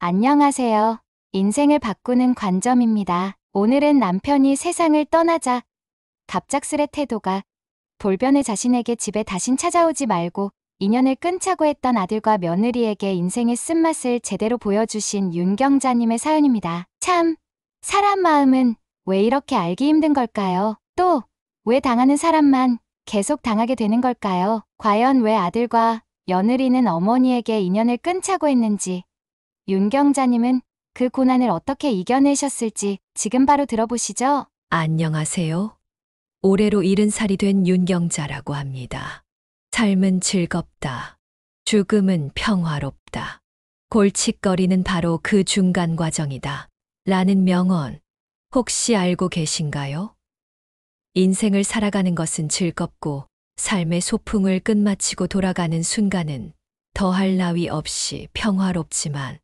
안녕하세요. 인생을 바꾸는 관점입니다. 오늘은 남편이 세상을 떠나자 갑작스레 태도가 돌변해 자신에게 집에 다신 찾아오지 말고 인연을 끊자고 했던 아들과 며느리에게 인생의 쓴맛을 제대로 보여주신 윤경자님의 사연입니다. 참, 사람 마음은 왜 이렇게 알기 힘든 걸까요? 또, 왜 당하는 사람만 계속 당하게 되는 걸까요? 과연 왜 아들과 며느리는 어머니에게 인연을 끊자고 했는지, 윤경자님은 그 고난을 어떻게 이겨내셨을지 지금 바로 들어보시죠. 안녕하세요. 올해로 70살이 된 윤경자라고 합니다. 삶은 즐겁다. 죽음은 평화롭다. 골칫거리는 바로 그 중간 과정이다. 라는 명언, 혹시 알고 계신가요? 인생을 살아가는 것은 즐겁고 삶의 소풍을 끝마치고 돌아가는 순간은 더할 나위 없이 평화롭지만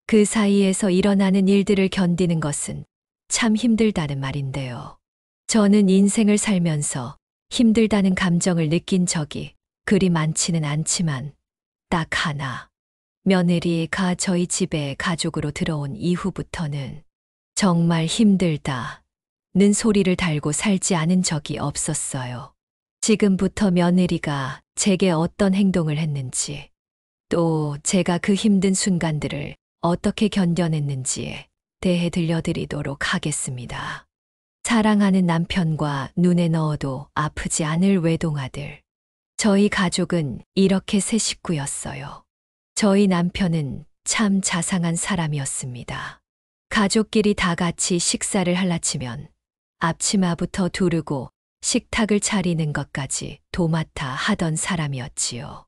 그 사이에서 일어나는 일들을 견디는 것은 참 힘들다는 말인데요. 저는 인생을 살면서 힘들다는 감정을 느낀 적이 그리 많지는 않지만 딱 하나, 며느리가 저희 집에 가족으로 들어온 이후부터는 정말 힘들다는 소리를 달고 살지 않은 적이 없었어요. 지금부터 며느리가 제게 어떤 행동을 했는지, 또 제가 그 힘든 순간들을 어떻게 견뎌냈는지에 대해 들려드리도록 하겠습니다. 사랑하는 남편과 눈에 넣어도 아프지 않을 외동아들. 저희 가족은 이렇게 세 식구였어요. 저희 남편은 참 자상한 사람이었습니다. 가족끼리 다 같이 식사를 할라치면 앞치마부터 두르고 식탁을 차리는 것까지 도맡아 하던 사람이었지요.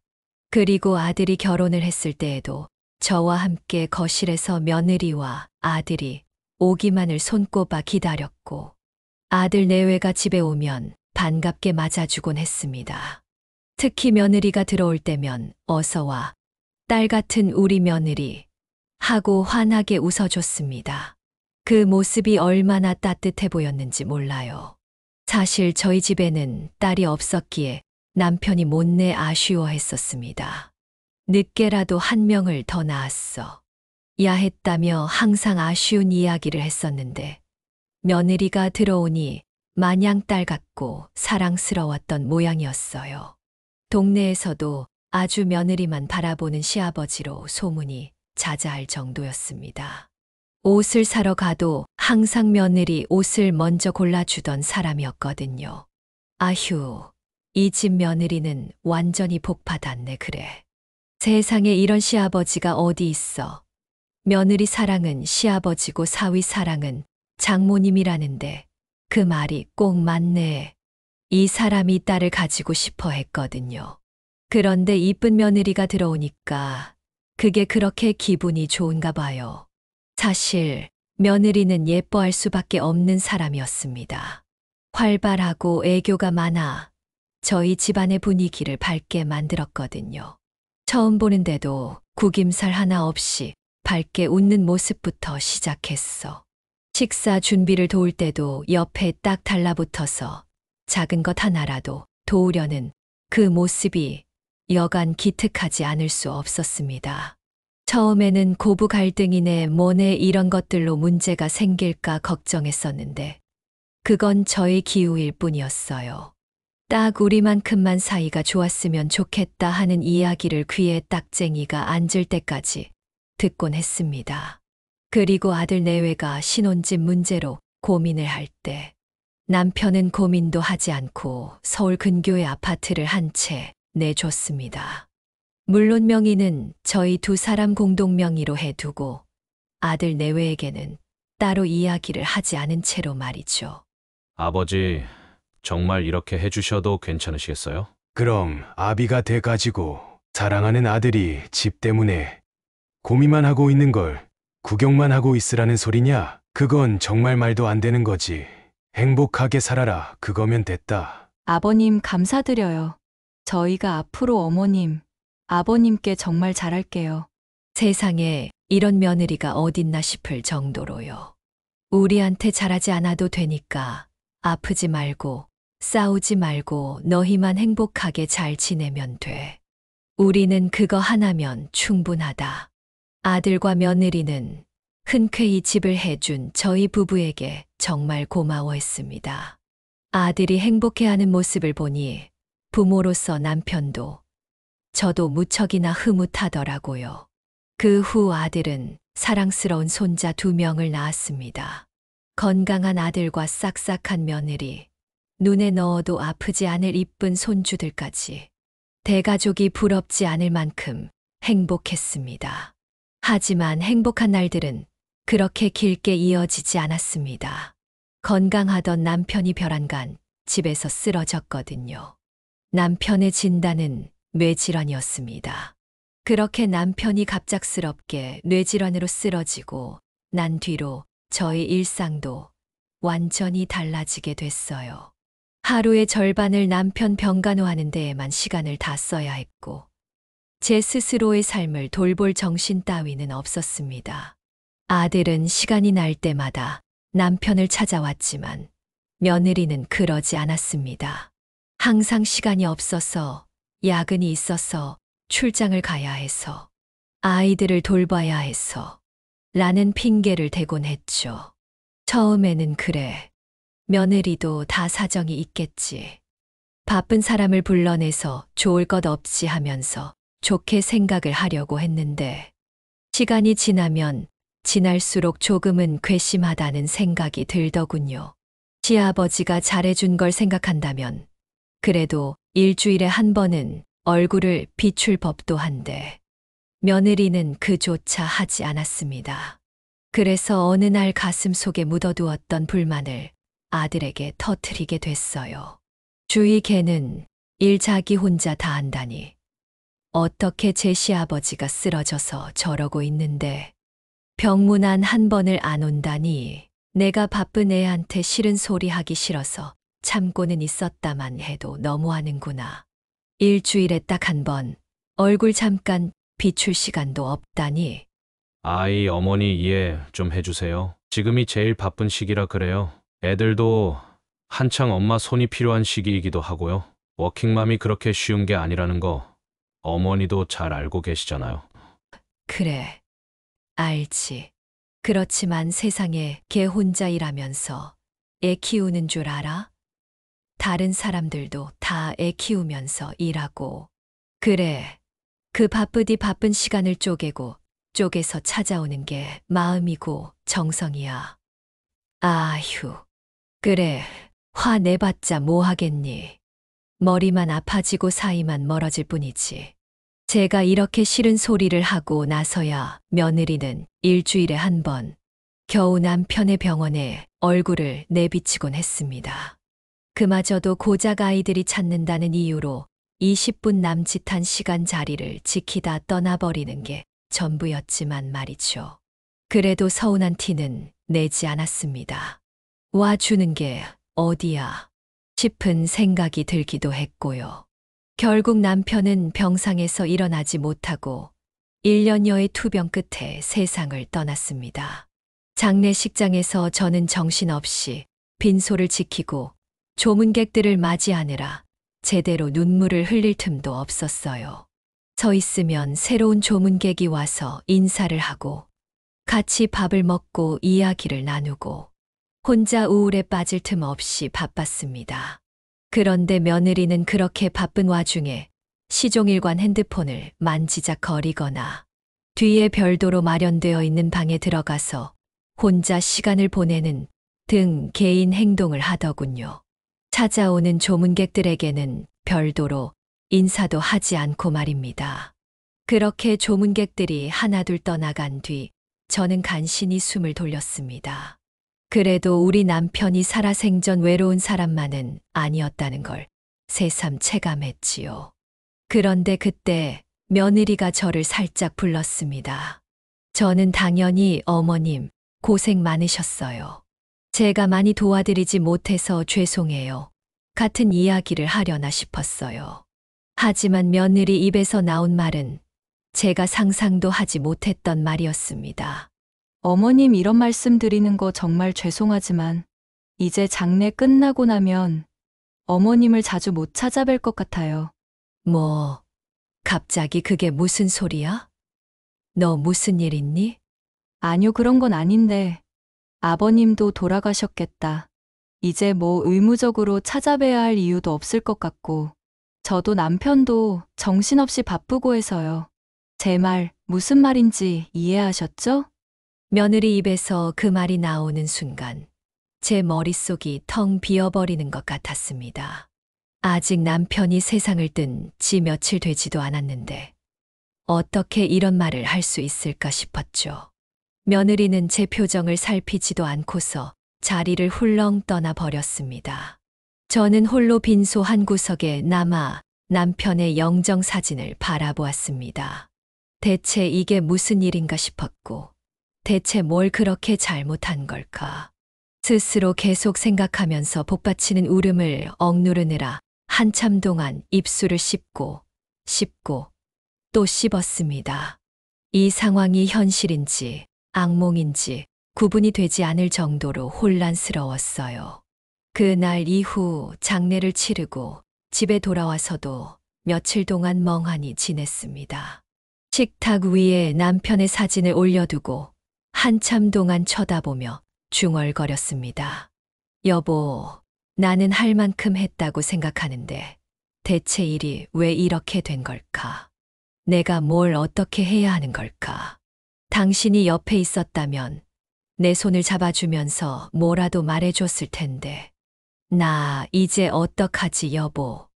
그리고 아들이 결혼을 했을 때에도 저와 함께 거실에서 며느리와 아들이 오기만을 손꼽아 기다렸고 아들 내외가 집에 오면 반갑게 맞아주곤 했습니다. 특히 며느리가 들어올 때면 어서 와, 딸 같은 우리 며느리 하고 환하게 웃어줬습니다. 그 모습이 얼마나 따뜻해 보였는지 몰라요. 사실 저희 집에는 딸이 없었기에 남편이 못내 아쉬워했었습니다. 늦게라도 한 명을 더 낳았어. 야 했다며 항상 아쉬운 이야기를 했었는데 며느리가 들어오니 마냥 딸 같고 사랑스러웠던 모양이었어요. 동네에서도 아주 며느리만 바라보는 시아버지로 소문이 자자할 정도였습니다. 옷을 사러 가도 항상 며느리 옷을 먼저 골라주던 사람이었거든요. 아휴, 이 집 며느리는 완전히 복받았네 그래. 세상에 이런 시아버지가 어디 있어. 며느리 사랑은 시아버지고 사위 사랑은 장모님이라는데 그 말이 꼭 맞네. 이 사람이 딸을 가지고 싶어 했거든요. 그런데 이쁜 며느리가 들어오니까 그게 그렇게 기분이 좋은가 봐요. 사실 며느리는 예뻐할 수밖에 없는 사람이었습니다. 활발하고 애교가 많아 저희 집안의 분위기를 밝게 만들었거든요. 처음 보는데도 구김살 하나 없이 밝게 웃는 모습부터 시작했어. 식사 준비를 도울 때도 옆에 딱 달라붙어서 작은 것 하나라도 도우려는 그 모습이 여간 기특하지 않을 수 없었습니다. 처음에는 고부 갈등이네 뭐네 이런 것들로 문제가 생길까 걱정했었는데 그건 저의 기우일 뿐이었어요. 딱 우리만큼만 사이가 좋았으면 좋겠다 하는 이야기를 귀에 딱쟁이가 앉을 때까지 듣곤 했습니다. 그리고 아들 내외가 신혼집 문제로 고민을 할 때 남편은 고민도 하지 않고 서울 근교의 아파트를 한 채 내줬습니다. 물론 명의는 저희 두 사람 공동 명의로 해두고 아들 내외에게는 따로 이야기를 하지 않은 채로 말이죠. 아버지, 정말 이렇게 해주셔도 괜찮으시겠어요? 그럼 아비가 돼가지고 사랑하는 아들이 집 때문에 고민만 하고 있는 걸 구경만 하고 있으라는 소리냐? 그건 정말 말도 안 되는 거지. 행복하게 살아라. 그거면 됐다. 아버님 감사드려요. 저희가 앞으로 어머님, 아버님께 정말 잘할게요. 세상에 이런 며느리가 어딨나 싶을 정도로요. 우리한테 잘하지 않아도 되니까 아프지 말고 싸우지 말고 너희만 행복하게 잘 지내면 돼. 우리는 그거 하나면 충분하다. 아들과 며느리는 흔쾌히 집을 해준 저희 부부에게 정말 고마워했습니다. 아들이 행복해하는 모습을 보니 부모로서 남편도 저도 무척이나 흐뭇하더라고요. 그 후 아들은 사랑스러운 손자 2명을 낳았습니다. 건강한 아들과 싹싹한 며느리, 눈에 넣어도 아프지 않을 이쁜 손주들까지. 대가족이 부럽지 않을 만큼 행복했습니다. 하지만 행복한 날들은 그렇게 길게 이어지지 않았습니다. 건강하던 남편이 별안간 집에서 쓰러졌거든요. 남편의 진단은 뇌질환이었습니다. 그렇게 남편이 갑작스럽게 뇌질환으로 쓰러지고 난 뒤로 저의 일상도 완전히 달라지게 됐어요. 하루의 절반을 남편 병간호하는 데에만 시간을 다 써야 했고, 제 스스로의 삶을 돌볼 정신 따위는 없었습니다. 아들은 시간이 날 때마다 남편을 찾아왔지만 며느리는 그러지 않았습니다. 항상 시간이 없어서, 야근이 있어서, 출장을 가야 해서, 아이들을 돌봐야 해서 라는 핑계를 대곤 했죠. 처음에는 그래, 며느리도 다 사정이 있겠지. 바쁜 사람을 불러내서 좋을 것 없지 하면서 좋게 생각을 하려고 했는데, 시간이 지나면 지날수록 조금은 괘씸하다는 생각이 들더군요. 시아버지가 잘해준 걸 생각한다면 그래도 일주일에 한 번은 얼굴을 비출 법도 한데, 며느리는 그조차 하지 않았습니다. 그래서 어느 날 가슴 속에 묻어두었던 불만을 아들에게 터뜨리게 됐어요. 주위 걔는 일 자기 혼자 다 한다니. 어떻게 제 시아버지가 쓰러져서 저러고 있는데 병문안 한 번을 안 온다니. 내가 바쁜 애한테 싫은 소리 하기 싫어서 참고는 있었다만 해도 너무하는구나. 일주일에 딱 한 번 얼굴 잠깐 비출 시간도 없다니. 아이 어머니 이해 좀 해주세요. 지금이 제일 바쁜 시기라 그래요. 애들도 한창 엄마 손이 필요한 시기이기도 하고요. 워킹맘이 그렇게 쉬운 게 아니라는 거 어머니도 잘 알고 계시잖아요. 그래, 알지. 그렇지만 세상에 걔 혼자 일하면서 애 키우는 줄 알아? 다른 사람들도 다 애 키우면서 일하고. 그래, 그 바쁜 시간을 쪼개서 찾아오는 게 마음이고 정성이야. 아휴, 그래, 화 내봤자 뭐 하겠니. 머리만 아파지고 사이만 멀어질 뿐이지. 제가 이렇게 싫은 소리를 하고 나서야 며느리는 일주일에 한 번 겨우 남편의 병원에 얼굴을 내비치곤 했습니다. 그마저도 고작 아이들이 찾는다는 이유로 20분 남짓한 시간 자리를 지키다 떠나버리는 게 전부였지만 말이죠. 그래도 서운한 티는 내지 않았습니다. 와주는 게 어디야 싶은 생각이 들기도 했고요. 결국 남편은 병상에서 일어나지 못하고 1년여의 투병 끝에 세상을 떠났습니다. 장례식장에서 저는 정신없이 빈소를 지키고 조문객들을 맞이하느라 제대로 눈물을 흘릴 틈도 없었어요. 서 있으면 새로운 조문객이 와서 인사를 하고 같이 밥을 먹고 이야기를 나누고 혼자 우울에 빠질 틈 없이 바빴습니다. 그런데 며느리는 그렇게 바쁜 와중에 시종일관 핸드폰을 만지작거리거나 뒤에 별도로 마련되어 있는 방에 들어가서 혼자 시간을 보내는 등 개인 행동을 하더군요. 찾아오는 조문객들에게는 별도로 인사도 하지 않고 말입니다. 그렇게 조문객들이 하나둘 떠나간 뒤 저는 간신히 숨을 돌렸습니다. 그래도 우리 남편이 살아생전 외로운 사람만은 아니었다는 걸 새삼 체감했지요. 그런데 그때 며느리가 저를 살짝 불렀습니다. 저는 당연히 어머님 고생 많으셨어요. 제가 많이 도와드리지 못해서 죄송해요. 같은 이야기를 하려나 싶었어요. 하지만 며느리 입에서 나온 말은 제가 상상도 하지 못했던 말이었습니다. 어머님 이런 말씀 드리는 거 정말 죄송하지만 이제 장례 끝나고 나면 어머님을 자주 못 찾아뵐 것 같아요. 뭐, 갑자기 그게 무슨 소리야? 너 무슨 일 있니? 아니요, 그런 건 아닌데. 아버님도 돌아가셨겠다. 이제 뭐 의무적으로 찾아뵈야 할 이유도 없을 것 같고, 저도 남편도 정신없이 바쁘고 해서요. 제 말 무슨 말인지 이해하셨죠? 며느리 입에서 그 말이 나오는 순간 제 머릿속이 텅 비어버리는 것 같았습니다. 아직 남편이 세상을 뜬 지 며칠 되지도 않았는데 어떻게 이런 말을 할 수 있을까 싶었죠. 며느리는 제 표정을 살피지도 않고서 자리를 훌렁 떠나 버렸습니다. 저는 홀로 빈소 한 구석에 남아 남편의 영정 사진을 바라보았습니다. 대체 이게 무슨 일인가 싶었고, 대체 뭘 그렇게 잘못한 걸까? 스스로 계속 생각하면서 복받치는 울음을 억누르느라 한참 동안 입술을 씹고 또 씹었습니다. 이 상황이 현실인지 악몽인지 구분이 되지 않을 정도로 혼란스러웠어요. 그날 이후 장례를 치르고 집에 돌아와서도 며칠 동안 멍하니 지냈습니다. 식탁 위에 남편의 사진을 올려두고 한참 동안 쳐다보며 중얼거렸습니다. 여보, 나는 할 만큼 했다고 생각하는데 대체 일이 왜 이렇게 된 걸까? 내가 뭘 어떻게 해야 하는 걸까? 당신이 옆에 있었다면 내 손을 잡아주면서 뭐라도 말해줬을 텐데. 나 이제 어떡하지, 여보?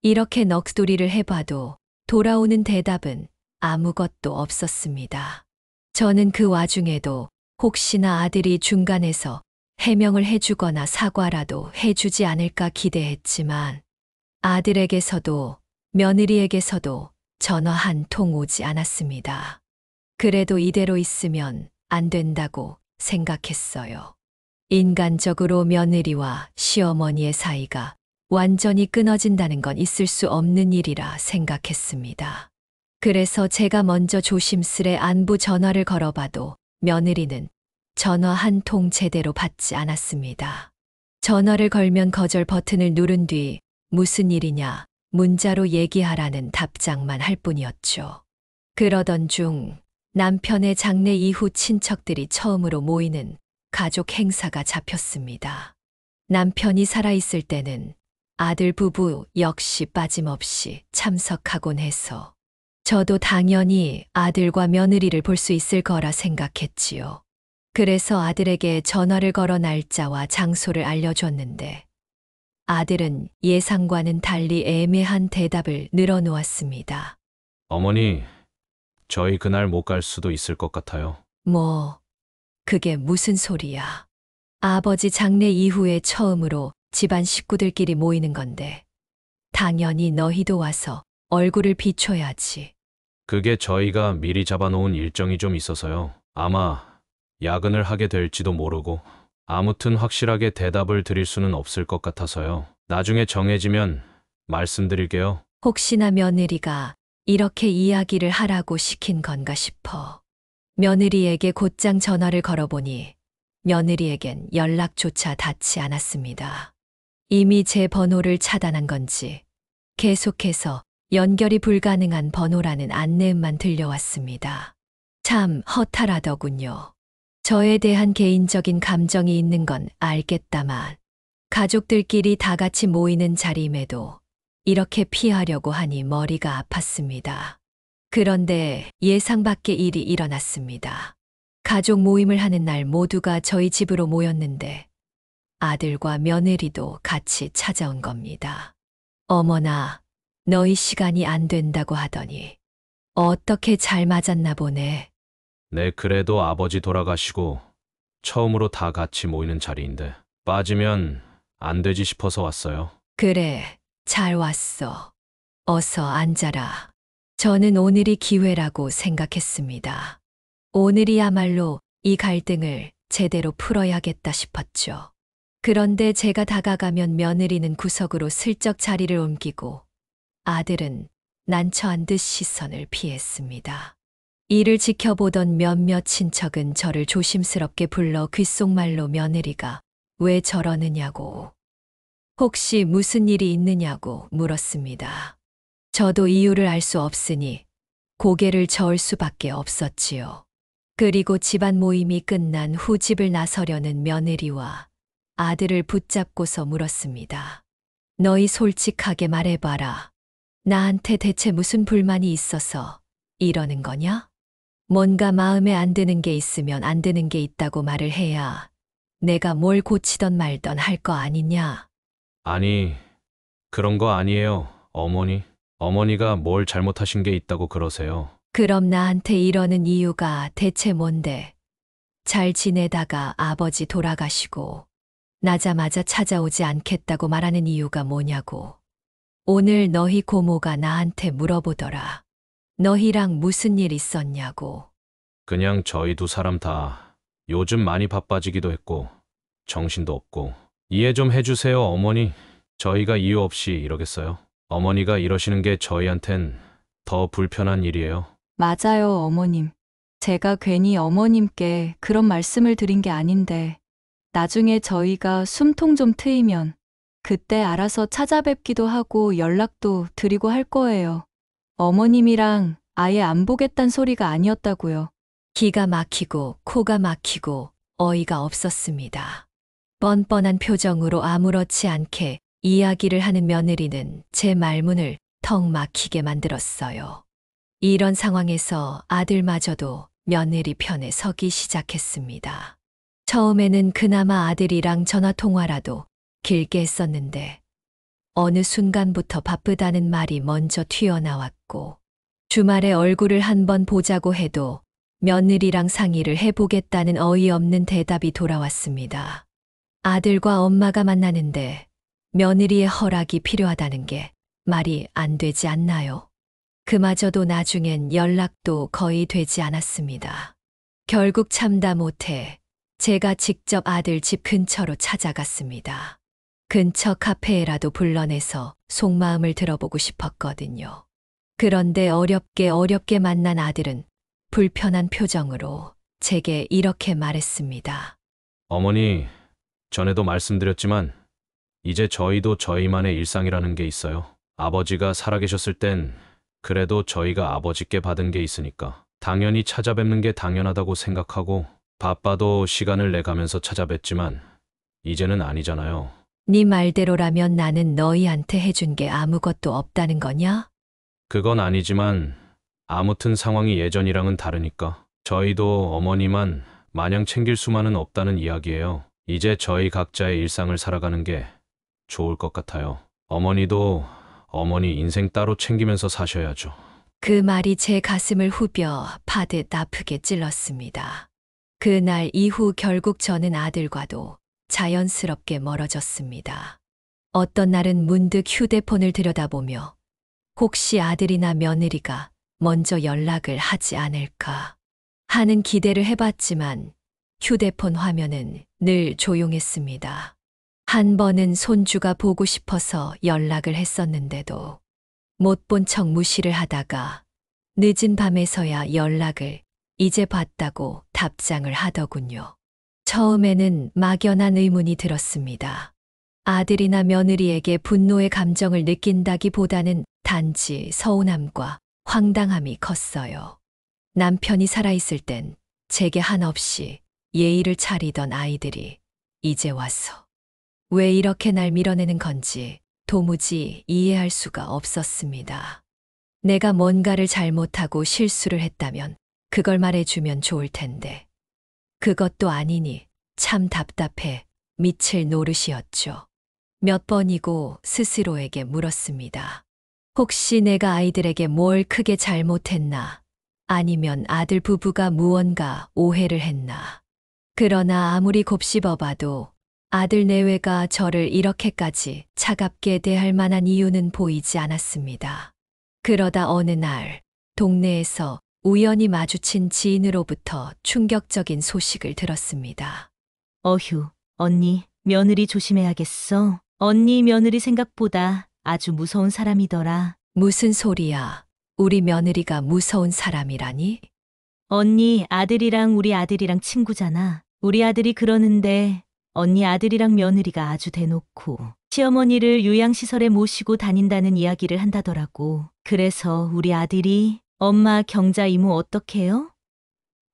이렇게 넋두리를 해봐도 돌아오는 대답은 아무것도 없었습니다. 저는 그 와중에도 혹시나 아들이 중간에서 해명을 해주거나 사과라도 해주지 않을까 기대했지만 아들에게서도 며느리에게서도 전화 한 통 오지 않았습니다. 그래도 이대로 있으면 안 된다고 생각했어요. 인간적으로 며느리와 시어머니의 사이가 완전히 끊어진다는 건 있을 수 없는 일이라 생각했습니다. 그래서 제가 먼저 조심스레 안부 전화를 걸어봐도 며느리는 전화 한 통 제대로 받지 않았습니다. 전화를 걸면 거절 버튼을 누른 뒤 무슨 일이냐 문자로 얘기하라는 답장만 할 뿐이었죠. 그러던 중 남편의 장례 이후 친척들이 처음으로 모이는 가족 행사가 잡혔습니다. 남편이 살아있을 때는 아들 부부 역시 빠짐없이 참석하곤 해서 저도 당연히 아들과 며느리를 볼 수 있을 거라 생각했지요. 그래서 아들에게 전화를 걸어 날짜와 장소를 알려줬는데 아들은 예상과는 달리 애매한 대답을 늘어놓았습니다. 어머니, 저희 그날 못 갈 수도 있을 것 같아요. 뭐, 그게 무슨 소리야. 아버지 장례 이후에 처음으로 집안 식구들끼리 모이는 건데 당연히 너희도 와서 얼굴을 비춰야지. 그게 저희가 미리 잡아놓은 일정이 좀 있어서요. 아마 야근을 하게 될지도 모르고 아무튼 확실하게 대답을 드릴 수는 없을 것 같아서요. 나중에 정해지면 말씀드릴게요. 혹시나 며느리가 이렇게 이야기를 하라고 시킨 건가 싶어. 며느리에게 곧장 전화를 걸어보니 며느리에겐 연락조차 닿지 않았습니다. 이미 제 번호를 차단한 건지 계속해서 연결이 불가능한 번호라는 안내음만 들려왔습니다. 참 허탈하더군요. 저에 대한 개인적인 감정이 있는 건 알겠다만 가족들끼리 다 같이 모이는 자리임에도 이렇게 피하려고 하니 머리가 아팠습니다. 그런데 예상 밖의 일이 일어났습니다. 가족 모임을 하는 날 모두가 저희 집으로 모였는데 아들과 며느리도 같이 찾아온 겁니다. 어머나, 너희 시간이 안 된다고 하더니 어떻게 잘 맞았나 보네. 네, 그래도 아버지 돌아가시고 처음으로 다 같이 모이는 자리인데 빠지면 안 되지 싶어서 왔어요. 그래, 잘 왔어. 어서 앉아라. 저는 오늘이 기회라고 생각했습니다. 오늘이야말로 이 갈등을 제대로 풀어야겠다 싶었죠. 그런데 제가 다가가면 며느리는 구석으로 슬쩍 자리를 옮기고 아들은 난처한 듯 시선을 피했습니다. 이를 지켜보던 몇몇 친척은 저를 조심스럽게 불러 귓속말로 며느리가 왜 저러느냐고, 혹시 무슨 일이 있느냐고 물었습니다. 저도 이유를 알 수 없으니 고개를 저을 수밖에 없었지요. 그리고 집안 모임이 끝난 후 집을 나서려는 며느리와 아들을 붙잡고서 물었습니다. 너희 솔직하게 말해봐라. 나한테 대체 무슨 불만이 있어서 이러는 거냐? 뭔가 마음에 안 드는 게 있으면 안 드는 게 있다고 말을 해야 내가 뭘 고치던 말던 할 거 아니냐? 아니, 그런 거 아니에요, 어머니. 어머니가 뭘 잘못하신 게 있다고 그러세요. 그럼 나한테 이러는 이유가 대체 뭔데? 잘 지내다가 아버지 돌아가시고 나자마자 찾아오지 않겠다고 말하는 이유가 뭐냐고. 오늘 너희 고모가 나한테 물어보더라. 너희랑 무슨 일 있었냐고. 그냥 저희 두 사람 다 요즘 많이 바빠지기도 했고 정신도 없고 이해 좀 해주세요, 어머니. 저희가 이유 없이 이러겠어요? 어머니가 이러시는 게 저희한텐 더 불편한 일이에요. 맞아요, 어머님. 제가 괜히 어머님께 그런 말씀을 드린 게 아닌데, 나중에 저희가 숨통 좀 트이면 그때 알아서 찾아뵙기도 하고 연락도 드리고 할 거예요. 어머님이랑 아예 안 보겠단 소리가 아니었다고요. 기가 막히고 코가 막히고 어이가 없었습니다. 뻔뻔한 표정으로 아무렇지 않게 이야기를 하는 며느리는 제 말문을 턱 막히게 만들었어요. 이런 상황에서 아들마저도 며느리 편에 서기 시작했습니다. 처음에는 그나마 아들이랑 전화 통화라도 길게 했었는데 어느 순간부터 바쁘다는 말이 먼저 튀어나왔고 주말에 얼굴을 한번 보자고 해도 며느리랑 상의를 해보겠다는 어이없는 대답이 돌아왔습니다. 아들과 엄마가 만나는데 며느리의 허락이 필요하다는 게 말이 안 되지 않나요? 그마저도 나중엔 연락도 거의 되지 않았습니다. 결국 참다 못해 제가 직접 아들 집 근처로 찾아갔습니다. 근처 카페에라도 불러내서 속마음을 들어보고 싶었거든요. 그런데 어렵게 만난 아들은 불편한 표정으로 제게 이렇게 말했습니다. 어머니, 전에도 말씀드렸지만 이제 저희도 저희만의 일상이라는 게 있어요. 아버지가 살아계셨을 땐 그래도 저희가 아버지께 받은 게 있으니까 당연히 찾아뵙는 게 당연하다고 생각하고 바빠도 시간을 내가면서 찾아뵙지만 이제는 아니잖아요. 네 말대로라면 나는 너희한테 해준 게 아무것도 없다는 거냐? 그건 아니지만 아무튼 상황이 예전이랑은 다르니까 저희도 어머니만 마냥 챙길 수만은 없다는 이야기예요. 이제 저희 각자의 일상을 살아가는 게 좋을 것 같아요. 어머니도 어머니 인생 따로 챙기면서 사셔야죠. 그 말이 제 가슴을 후벼 파듯 아프게 찔렀습니다. 그날 이후 결국 저는 아들과도 자연스럽게 멀어졌습니다. 어떤 날은 문득 휴대폰을 들여다보며 혹시 아들이나 며느리가 먼저 연락을 하지 않을까 하는 기대를 해봤지만 휴대폰 화면은 늘 조용했습니다. 한 번은 손주가 보고 싶어서 연락을 했었는데도 못 본 척 무시를 하다가 늦은 밤에서야 연락을 이제 봤다고 답장을 하더군요. 처음에는 막연한 의문이 들었습니다. 아들이나 며느리에게 분노의 감정을 느낀다기보다는 단지 서운함과 황당함이 컸어요. 남편이 살아있을 땐 제게 한없이 예의를 차리던 아이들이 이제 와서 왜 이렇게 날 밀어내는 건지 도무지 이해할 수가 없었습니다. 내가 뭔가를 잘못하고 실수를 했다면 그걸 말해주면 좋을 텐데 그것도 아니니 참 답답해 미칠 노릇이었죠. 몇 번이고 스스로에게 물었습니다. 혹시 내가 아이들에게 뭘 크게 잘못했나? 아니면 아들 부부가 무언가 오해를 했나? 그러나 아무리 곱씹어봐도 아들 내외가 저를 이렇게까지 차갑게 대할 만한 이유는 보이지 않았습니다. 그러다 어느 날 동네에서 우연히 마주친 지인으로부터 충격적인 소식을 들었습니다. 어휴, 언니, 며느리 조심해야겠어. 언니 며느리 생각보다 아주 무서운 사람이더라. 무슨 소리야? 우리 며느리가 무서운 사람이라니? 언니 아들이랑 우리 아들이랑 친구잖아. 우리 아들이 그러는데 언니 아들이랑 며느리가 아주 대놓고 시어머니를 요양시설에 모시고 다닌다는 이야기를 한다더라고. 그래서 우리 아들이 엄마 경자 이모 어떡해요?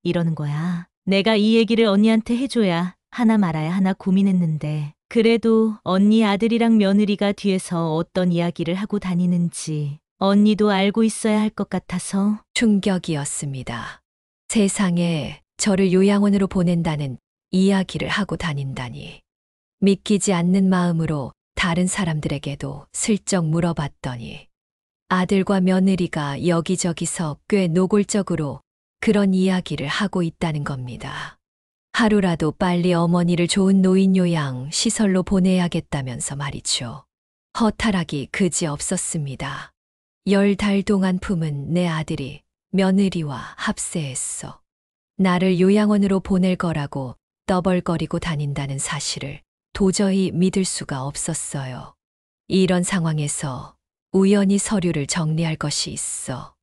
이러는 거야. 내가 이 얘기를 언니한테 해줘야 하나 말아야 하나 고민했는데 그래도 언니 아들이랑 며느리가 뒤에서 어떤 이야기를 하고 다니는지 언니도 알고 있어야 할 것 같아서 충격이었습니다. 세상에 저를 요양원으로 보낸다는 이야기를 하고 다닌다니. 믿기지 않는 마음으로 다른 사람들에게도 슬쩍 물어봤더니 아들과 며느리가 여기저기서 꽤 노골적으로 그런 이야기를 하고 있다는 겁니다. 하루라도 빨리 어머니를 좋은 노인 요양 시설로 보내야겠다면서 말이죠. 허탈하기 그지 없었습니다. 10달 동안 품은 내 아들이 며느리와 합세했어. 나를 요양원으로 보낼 거라고 떠벌거리고 다닌다는 사실을 도저히 믿을 수가 없었어요. 이런 상황에서 우연히 서류를 정리할 것이 있어.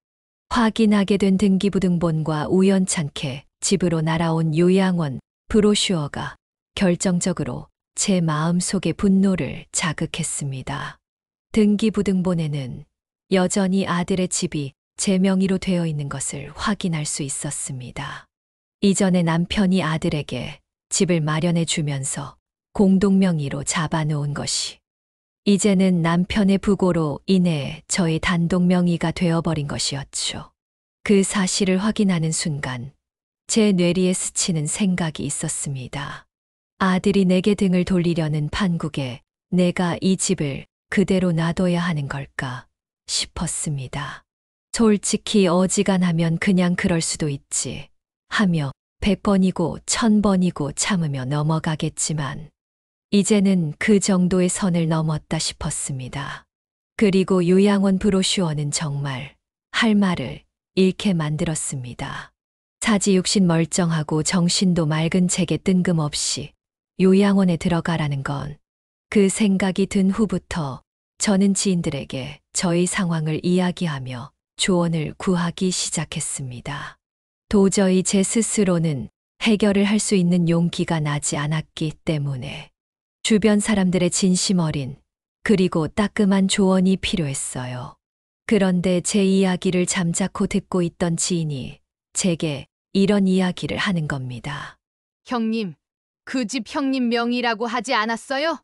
확인하게 된 등기부등본과 우연찮게 집으로 날아온 요양원 브로슈어가 결정적으로 제 마음속의 분노를 자극했습니다. 등기부등본에는 여전히 아들의 집이 제 명의로 되어 있는 것을 확인할 수 있었습니다. 이전에 남편이 아들에게 집을 마련해 주면서 공동명의로 잡아놓은 것이 이제는 남편의 부고로 인해 저의 단독명의가 되어버린 것이었죠. 그 사실을 확인하는 순간 제 뇌리에 스치는 생각이 있었습니다. 아들이 내게 등을 돌리려는 판국에 내가 이 집을 그대로 놔둬야 하는 걸까 싶었습니다. 솔직히 어지간하면 그냥 그럴 수도 있지 하며 100번이고 1000번이고 참으며 넘어가겠지만 이제는 그 정도의 선을 넘었다 싶었습니다. 그리고 요양원 브로슈어는 정말 할 말을 잃게 만들었습니다. 사지육신 멀쩡하고 정신도 맑은 제게 뜬금없이 요양원에 들어가라는 건 그 생각이 든 후부터 저는 지인들에게 저의 상황을 이야기하며 조언을 구하기 시작했습니다. 도저히 제 스스로는 해결을 할 수 있는 용기가 나지 않았기 때문에 주변 사람들의 진심 어린 그리고 따끔한 조언이 필요했어요. 그런데 제 이야기를 잠자코 듣고 있던 지인이 제게 이런 이야기를 하는 겁니다. 형님, 그 집 형님 명의라고 하지 않았어요?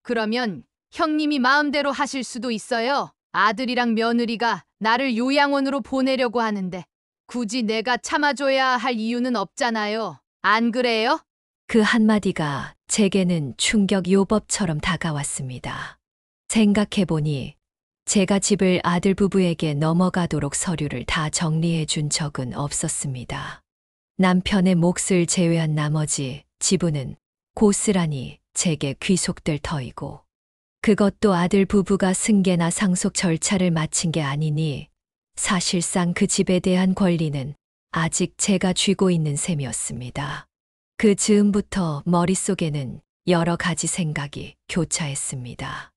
그러면 형님이 마음대로 하실 수도 있어요. 아들이랑 며느리가 나를 요양원으로 보내려고 하는데 굳이 내가 참아줘야 할 이유는 없잖아요. 안 그래요? 그 한마디가 제게는 충격 요법처럼 다가왔습니다. 생각해보니 제가 집을 아들 부부에게 넘어가도록 서류를 다 정리해 준 적은 없었습니다. 남편의 몫을 제외한 나머지 지분은 고스란히 제게 귀속될 터이고 그것도 아들 부부가 승계나 상속 절차를 마친 게 아니니 사실상 그 집에 대한 권리는 아직 제가 쥐고 있는 셈이었습니다. 그 즈음부터 머릿속에는 여러 가지 생각이 교차했습니다.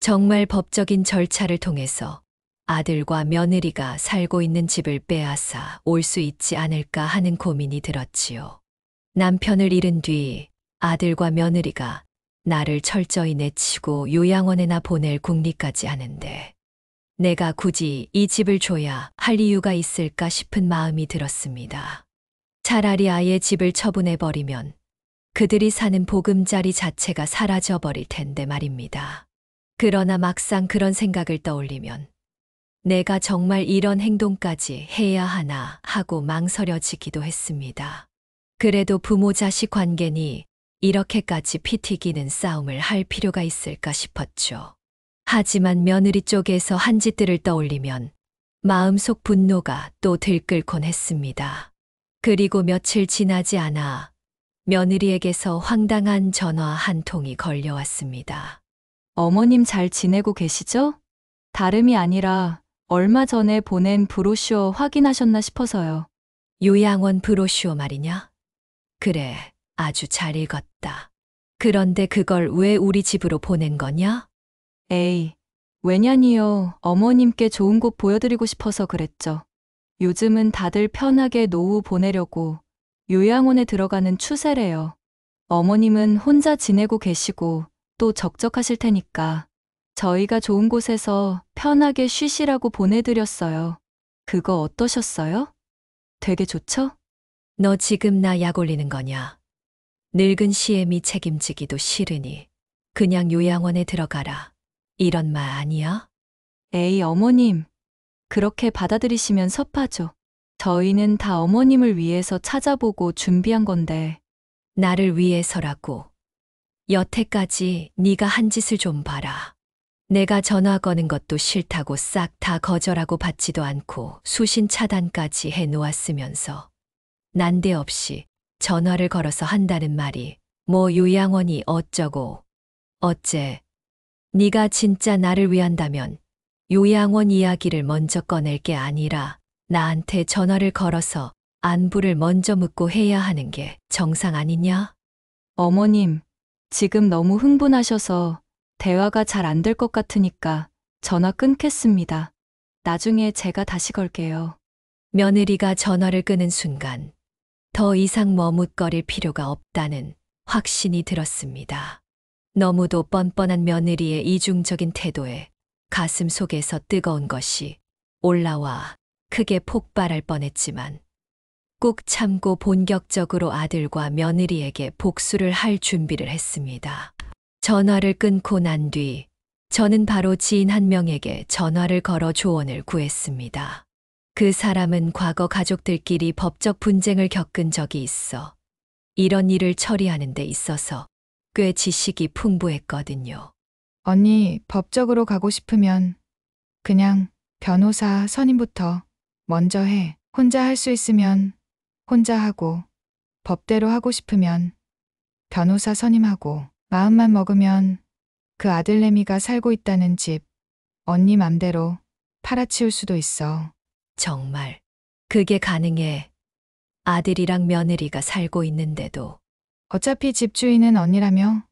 정말 법적인 절차를 통해서 아들과 며느리가 살고 있는 집을 빼앗아 올 수 있지 않을까 하는 고민이 들었지요. 남편을 잃은 뒤 아들과 며느리가 나를 철저히 내치고 요양원에나 보낼 궁리까지 하는데 내가 굳이 이 집을 줘야 할 이유가 있을까 싶은 마음이 들었습니다. 차라리 아예 집을 처분해버리면 그들이 사는 보금자리 자체가 사라져버릴 텐데 말입니다. 그러나 막상 그런 생각을 떠올리면 내가 정말 이런 행동까지 해야 하나 하고 망설여지기도 했습니다. 그래도 부모 자식 관계니 이렇게까지 피 튀기는 싸움을 할 필요가 있을까 싶었죠. 하지만 며느리 쪽에서 한 짓들을 떠올리면 마음속 분노가 또 들끓곤 했습니다. 그리고 며칠 지나지 않아 며느리에게서 황당한 전화 한 통이 걸려왔습니다. 어머님 잘 지내고 계시죠? 다름이 아니라 얼마 전에 보낸 브로슈어 확인하셨나 싶어서요. 요양원 브로슈어 말이냐? 그래, 아주 잘 읽었다. 그런데 그걸 왜 우리 집으로 보낸 거냐? 에이, 왜냐니요. 어머님께 좋은 곳 보여드리고 싶어서 그랬죠. 요즘은 다들 편하게 노후 보내려고 요양원에 들어가는 추세래요. 어머님은 혼자 지내고 계시고 또 적적하실 테니까 저희가 좋은 곳에서 편하게 쉬시라고 보내드렸어요. 그거 어떠셨어요? 되게 좋죠? 너 지금 나 약 올리는 거냐? 늙은 시엠이 책임지기도 싫으니 그냥 요양원에 들어가라. 이런 말 아니야? 에이, 어머님. 그렇게 받아들이시면 섭하죠. 저희는 다 어머님을 위해서 찾아보고 준비한 건데. 나를 위해서라고. 여태까지 네가 한 짓을 좀 봐라. 내가 전화 거는 것도 싫다고 싹 다 거절하고 받지도 않고 수신 차단까지 해 놓았으면서 난데없이 전화를 걸어서 한다는 말이 뭐 요양원이 어쩌고 어째. 네가 진짜 나를 위한다면 요양원 이야기를 먼저 꺼낼 게 아니라 나한테 전화를 걸어서 안부를 먼저 묻고 해야 하는 게 정상 아니냐? 어머님, 지금 너무 흥분하셔서 대화가 잘 안 될 것 같으니까 전화 끊겠습니다. 나중에 제가 다시 걸게요. 며느리가 전화를 끄는 순간 더 이상 머뭇거릴 필요가 없다는 확신이 들었습니다. 너무도 뻔뻔한 며느리의 이중적인 태도에 가슴 속에서 뜨거운 것이 올라와 크게 폭발할 뻔했지만 꾹 참고 본격적으로 아들과 며느리에게 복수를 할 준비를 했습니다. 전화를 끊고 난 뒤 저는 바로 지인 한 명에게 전화를 걸어 조언을 구했습니다. 그 사람은 과거 가족들끼리 법적 분쟁을 겪은 적이 있어 이런 일을 처리하는 데 있어서 꽤 지식이 풍부했거든요. 언니, 법적으로 가고 싶으면 그냥 변호사 선임부터 먼저 해. 혼자 할 수 있으면 혼자 하고, 법대로 하고 싶으면 변호사 선임하고, 마음만 먹으면 그 아들내미가 살고 있다는 집, 언니 맘대로 팔아치울 수도 있어. 정말 그게 가능해. 아들이랑 며느리가 살고 있는데도. 어차피 집주인은 언니라며?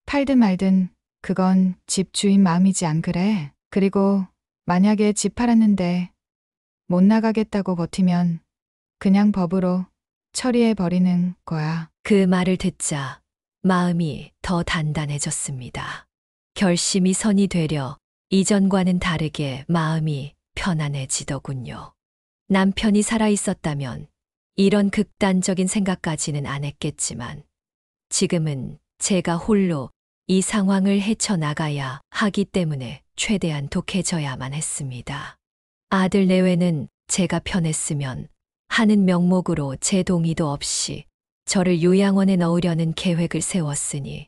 팔든 말든 그건 집주인 마음이지 안 그래? 그리고 만약에 집 팔았는데 못 나가겠다고 버티면 그냥 법으로 처리해 버리는 거야. 그 말을 듣자 마음이 더 단단해졌습니다. 결심이 선이 되려 이전과는 다르게 마음이 편안해지더군요. 남편이 살아있었다면 이런 극단적인 생각까지는 안 했겠지만 지금은 제가 홀로 이 상황을 헤쳐나가야 하기 때문에 최대한 독해져야만 했습니다. 아들 내외는 제가 편했으면 하는 명목으로 제 동의도 없이 저를 요양원에 넣으려는 계획을 세웠으니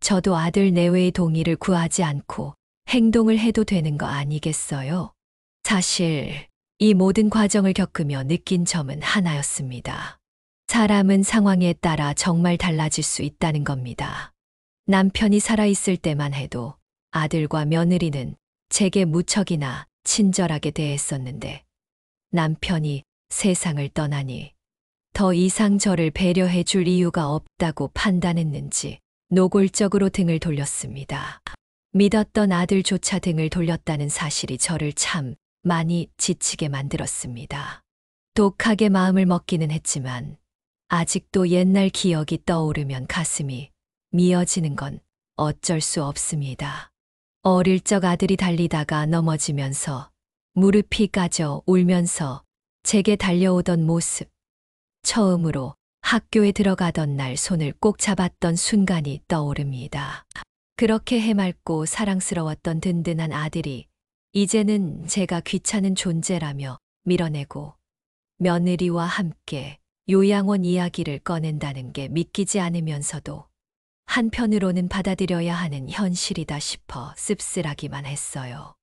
저도 아들 내외의 동의를 구하지 않고 행동을 해도 되는 거 아니겠어요? 사실 이 모든 과정을 겪으며 느낀 점은 하나였습니다. 사람은 상황에 따라 정말 달라질 수 있다는 겁니다. 남편이 살아있을 때만 해도 아들과 며느리는 제게 무척이나 친절하게 대했었는데 남편이 세상을 떠나니 더 이상 저를 배려해 줄 이유가 없다고 판단했는지 노골적으로 등을 돌렸습니다. 믿었던 아들조차 등을 돌렸다는 사실이 저를 참 많이 지치게 만들었습니다. 독하게 마음을 먹기는 했지만 아직도 옛날 기억이 떠오르면 가슴이 미어지는 건 어쩔 수 없습니다. 어릴 적 아들이 달리다가 넘어지면서 무릎이 까져 울면서 제게 달려오던 모습. 처음으로 학교에 들어가던 날 손을 꼭 잡았던 순간이 떠오릅니다. 그렇게 해맑고 사랑스러웠던 든든한 아들이 이제는 제가 귀찮은 존재라며 밀어내고 며느리와 함께 요양원 이야기를 꺼낸다는 게 믿기지 않으면서도 한편으로는 받아들여야 하는 현실이다 싶어 씁쓸하기만 했어요.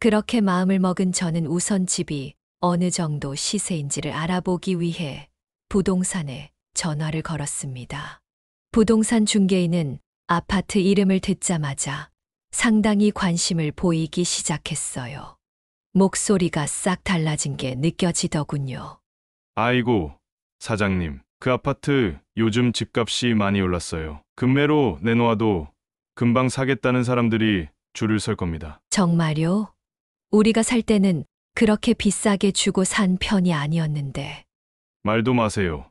그렇게 마음을 먹은 저는 우선 집이 어느 정도 시세인지를 알아보기 위해 부동산에 전화를 걸었습니다. 부동산 중개인은 아파트 이름을 듣자마자 상당히 관심을 보이기 시작했어요. 목소리가 싹 달라진 게 느껴지더군요. 아이고, 사장님. 그 아파트 요즘 집값이 많이 올랐어요. 급매로 내놓아도 금방 사겠다는 사람들이 줄을 설 겁니다. 정말요? 우리가 살 때는 그렇게 비싸게 주고 산 편이 아니었는데. 말도 마세요.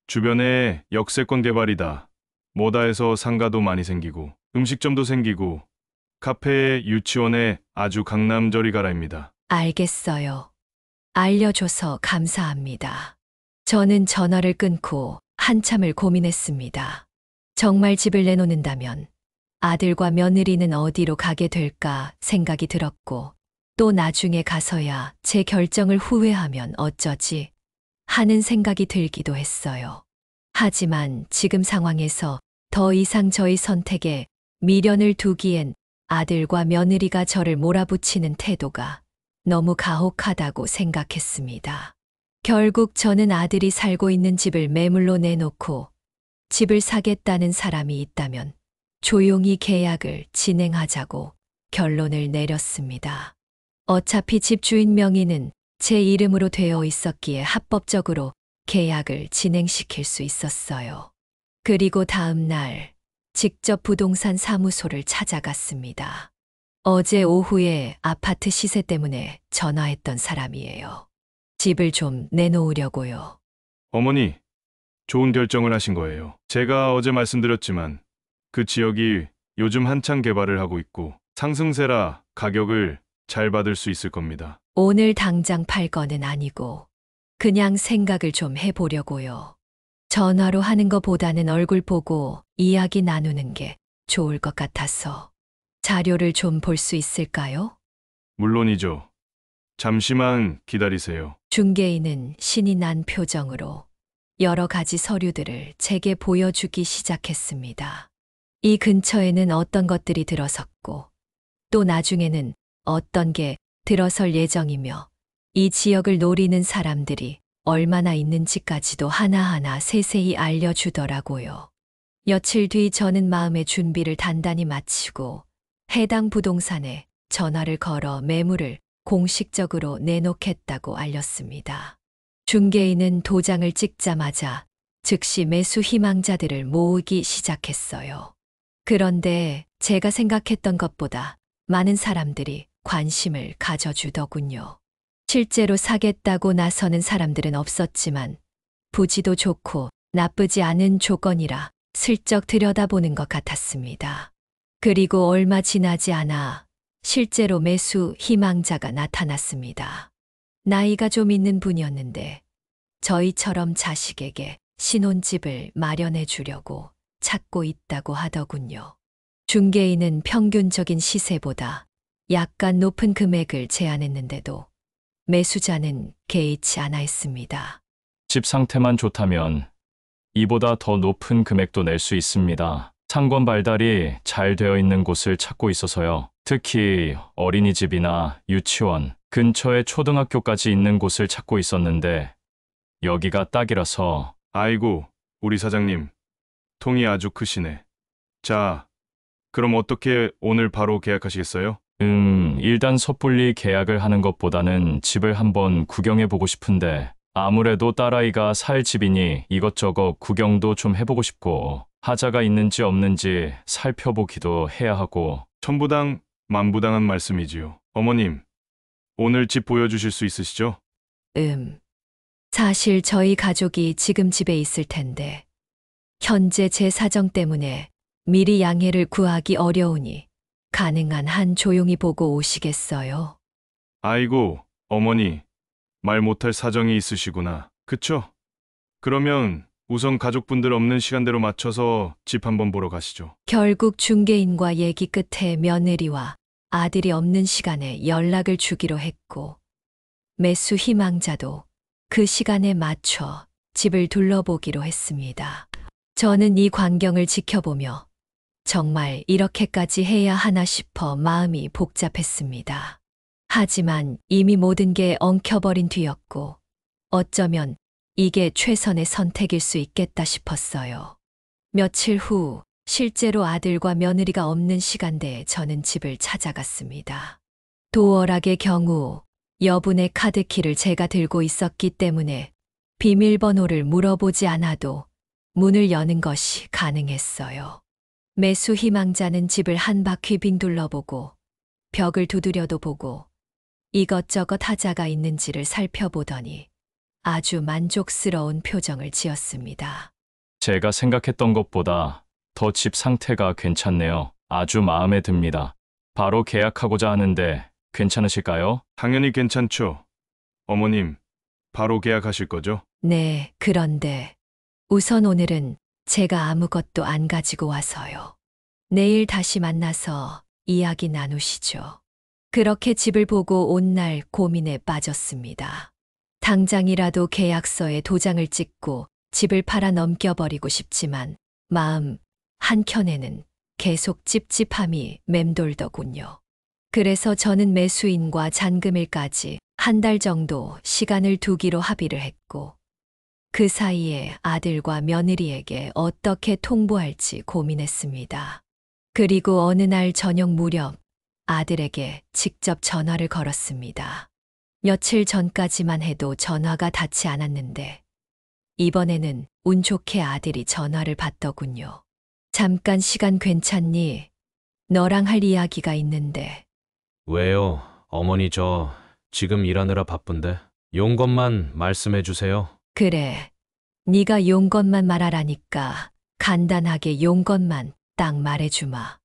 주변에 역세권 개발이다. 뭐다 해서 상가도 많이 생기고 음식점도 생기고 카페에 유치원에 아주 강남저리 가라입니다. 알겠어요. 알려줘서 감사합니다. 저는 전화를 끊고 한참을 고민했습니다. 정말 집을 내놓는다면 아들과 며느리는 어디로 가게 될까 생각이 들었고, 또 나중에 가서야 제 결정을 후회하면 어쩌지 하는 생각이 들기도 했어요. 하지만 지금 상황에서 더 이상 저희 선택에 미련을 두기엔 아들과 며느리가 저를 몰아붙이는 태도가 너무 가혹하다고 생각했습니다. 결국 저는 아들이 살고 있는 집을 매물로 내놓고 집을 사겠다는 사람이 있다면 조용히 계약을 진행하자고 결론을 내렸습니다. 어차피 집주인 명의는 제 이름으로 되어 있었기에 합법적으로 계약을 진행시킬 수 있었어요. 그리고 다음 날 직접 부동산 사무소를 찾아갔습니다. 어제 오후에 아파트 시세 때문에 전화했던 사람이에요. 집을 좀 내놓으려고요. 어머니, 좋은 결정을 하신 거예요. 제가 어제 말씀드렸지만 그 지역이 요즘 한창 개발을 하고 있고 상승세라 가격을 잘 받을 수 있을 겁니다. 오늘 당장 팔 거는 아니고 그냥 생각을 좀 해보려고요. 전화로 하는 것보다는 얼굴 보고 이야기 나누는 게 좋을 것 같아서. 자료를 좀 볼 수 있을까요? 물론이죠. 잠시만 기다리세요. 중개인은 신이 난 표정으로 여러 가지 서류들을 제게 보여주기 시작했습니다. 이 근처에는 어떤 것들이 들어섰고 또 나중에는 어떤 게 들어설 예정이며 이 지역을 노리는 사람들이 얼마나 있는지까지도 하나하나 세세히 알려주더라고요. 며칠 뒤 저는 마음의 준비를 단단히 마치고 해당 부동산에 전화를 걸어 매물을 공식적으로 내놓겠다고 알렸습니다. 중개인은 도장을 찍자마자 즉시 매수 희망자들을 모으기 시작했어요. 그런데 제가 생각했던 것보다 많은 사람들이 관심을 가져주더군요. 실제로 사겠다고 나서는 사람들은 없었지만 부지도 좋고 나쁘지 않은 조건이라 슬쩍 들여다보는 것 같았습니다. 그리고 얼마 지나지 않아 실제로 매수 희망자가 나타났습니다. 나이가 좀 있는 분이었는데 저희처럼 자식에게 신혼집을 마련해 주려고 찾고 있다고 하더군요. 중개인은 평균적인 시세보다 약간 높은 금액을 제안했는데도 매수자는 개의치 않아 했습니다. 집 상태만 좋다면 이보다 더 높은 금액도 낼 수 있습니다. 상권 발달이 잘 되어 있는 곳을 찾고 있어서요. 특히 어린이집이나 유치원, 근처에 초등학교까지 있는 곳을 찾고 있었는데 여기가 딱이라서. 아이고, 우리 사장님. 통이 아주 크시네. 자, 그럼 어떻게 오늘 바로 계약하시겠어요? 일단 섣불리 계약을 하는 것보다는 집을 한번 구경해 보고 싶은데 아무래도 딸아이가 살 집이니 이것저것 구경도 좀 해보고 싶고 하자가 있는지 없는지 살펴보기도 해야 하고. 천부당 만부당한 말씀이지요. 어머님, 오늘 집 보여주실 수 있으시죠? 사실 저희 가족이 지금 집에 있을 텐데 현재 제 사정 때문에 미리 양해를 구하기 어려우니 가능한 한 조용히 보고 오시겠어요? 아이고, 어머니, 말 못할 사정이 있으시구나. 그쵸? 그러면 우선 가족분들 없는 시간대로 맞춰서 집 한번 보러 가시죠. 결국 중개인과 얘기 끝에 며느리와 아들이 없는 시간에 연락을 주기로 했고 매수 희망자도 그 시간에 맞춰 집을 둘러보기로 했습니다. 저는 이 광경을 지켜보며 정말 이렇게까지 해야 하나 싶어 마음이 복잡했습니다. 하지만 이미 모든 게 엉켜버린 뒤였고 어쩌면 이게 최선의 선택일 수 있겠다 싶었어요. 며칠 후 실제로 아들과 며느리가 없는 시간대에 저는 집을 찾아갔습니다. 도어락의 경우 여분의 카드키를 제가 들고 있었기 때문에 비밀번호를 물어보지 않아도 문을 여는 것이 가능했어요. 매수 희망자는 집을 한 바퀴 빙 둘러보고 벽을 두드려도 보고 이것저것 하자가 있는지를 살펴보더니 아주 만족스러운 표정을 지었습니다. 제가 생각했던 것보다 더 집 상태가 괜찮네요. 아주 마음에 듭니다. 바로 계약하고자 하는데 괜찮으실까요? 당연히 괜찮죠. 어머님, 바로 계약하실 거죠? 네, 그런데 우선 오늘은 제가 아무것도 안 가지고 와서요. 내일 다시 만나서 이야기 나누시죠. 그렇게 집을 보고 온 날 고민에 빠졌습니다. 당장이라도 계약서에 도장을 찍고 집을 팔아 넘겨버리고 싶지만 마음 한켠에는 계속 찝찝함이 맴돌더군요. 그래서 저는 매수인과 잔금일까지 한 달 정도 시간을 두기로 합의를 했고 그 사이에 아들과 며느리에게 어떻게 통보할지 고민했습니다. 그리고 어느 날 저녁 무렵 아들에게 직접 전화를 걸었습니다. 며칠 전까지만 해도 전화가 닿지 않았는데 이번에는 운 좋게 아들이 전화를 받더군요. 잠깐 시간 괜찮니? 너랑 할 이야기가 있는데. 왜요? 어머니 저 지금 일하느라 바쁜데. 용건만 말씀해 주세요. 그래. 네가 용건만 말하라니까 간단하게 용건만 딱 말해주마.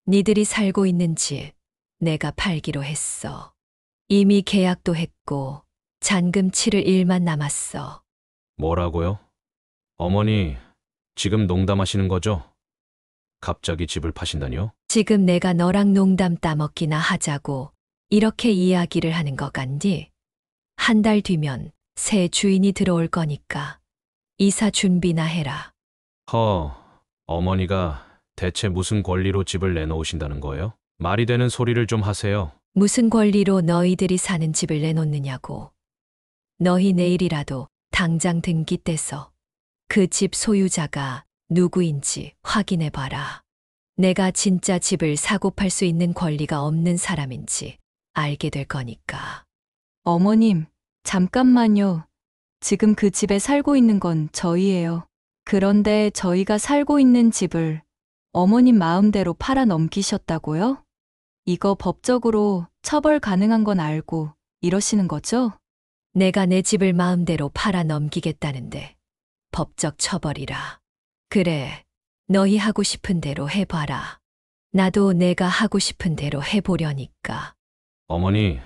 니들이 살고 있는 집 내가 팔기로 했어. 이미 계약도 했고 잔금 치를 일만 남았어. 뭐라고요? 어머니, 지금 농담하시는 거죠? 갑자기 집을 파신다니요? 지금 내가 너랑 농담 따먹기나 하자고 이렇게 이야기를 하는 것 같니? 한 달 뒤면 새 주인이 들어올 거니까 이사 준비나 해라. 어머니가 대체 무슨 권리로 집을 내놓으신다는 거예요? 말이 되는 소리를 좀 하세요. 무슨 권리로 너희들이 사는 집을 내놓느냐고. 너희 내일이라도 당장 등기 떼서 그 집 소유자가 누구인지 확인해 봐라. 내가 진짜 집을 사고 팔 수 있는 권리가 없는 사람인지 알게 될 거니까. 어머님, 잠깐만요. 지금 그 집에 살고 있는 건 저희예요. 그런데 저희가 살고 있는 집을 어머님 마음대로 팔아 넘기셨다고요? 이거 법적으로 처벌 가능한 건 알고 이러시는 거죠? 내가 내 집을 마음대로 팔아 넘기겠다는데 법적 처벌이라. 그래, 너희 하고 싶은 대로 해봐라. 나도 내가 하고 싶은 대로 해보려니까. 어머니,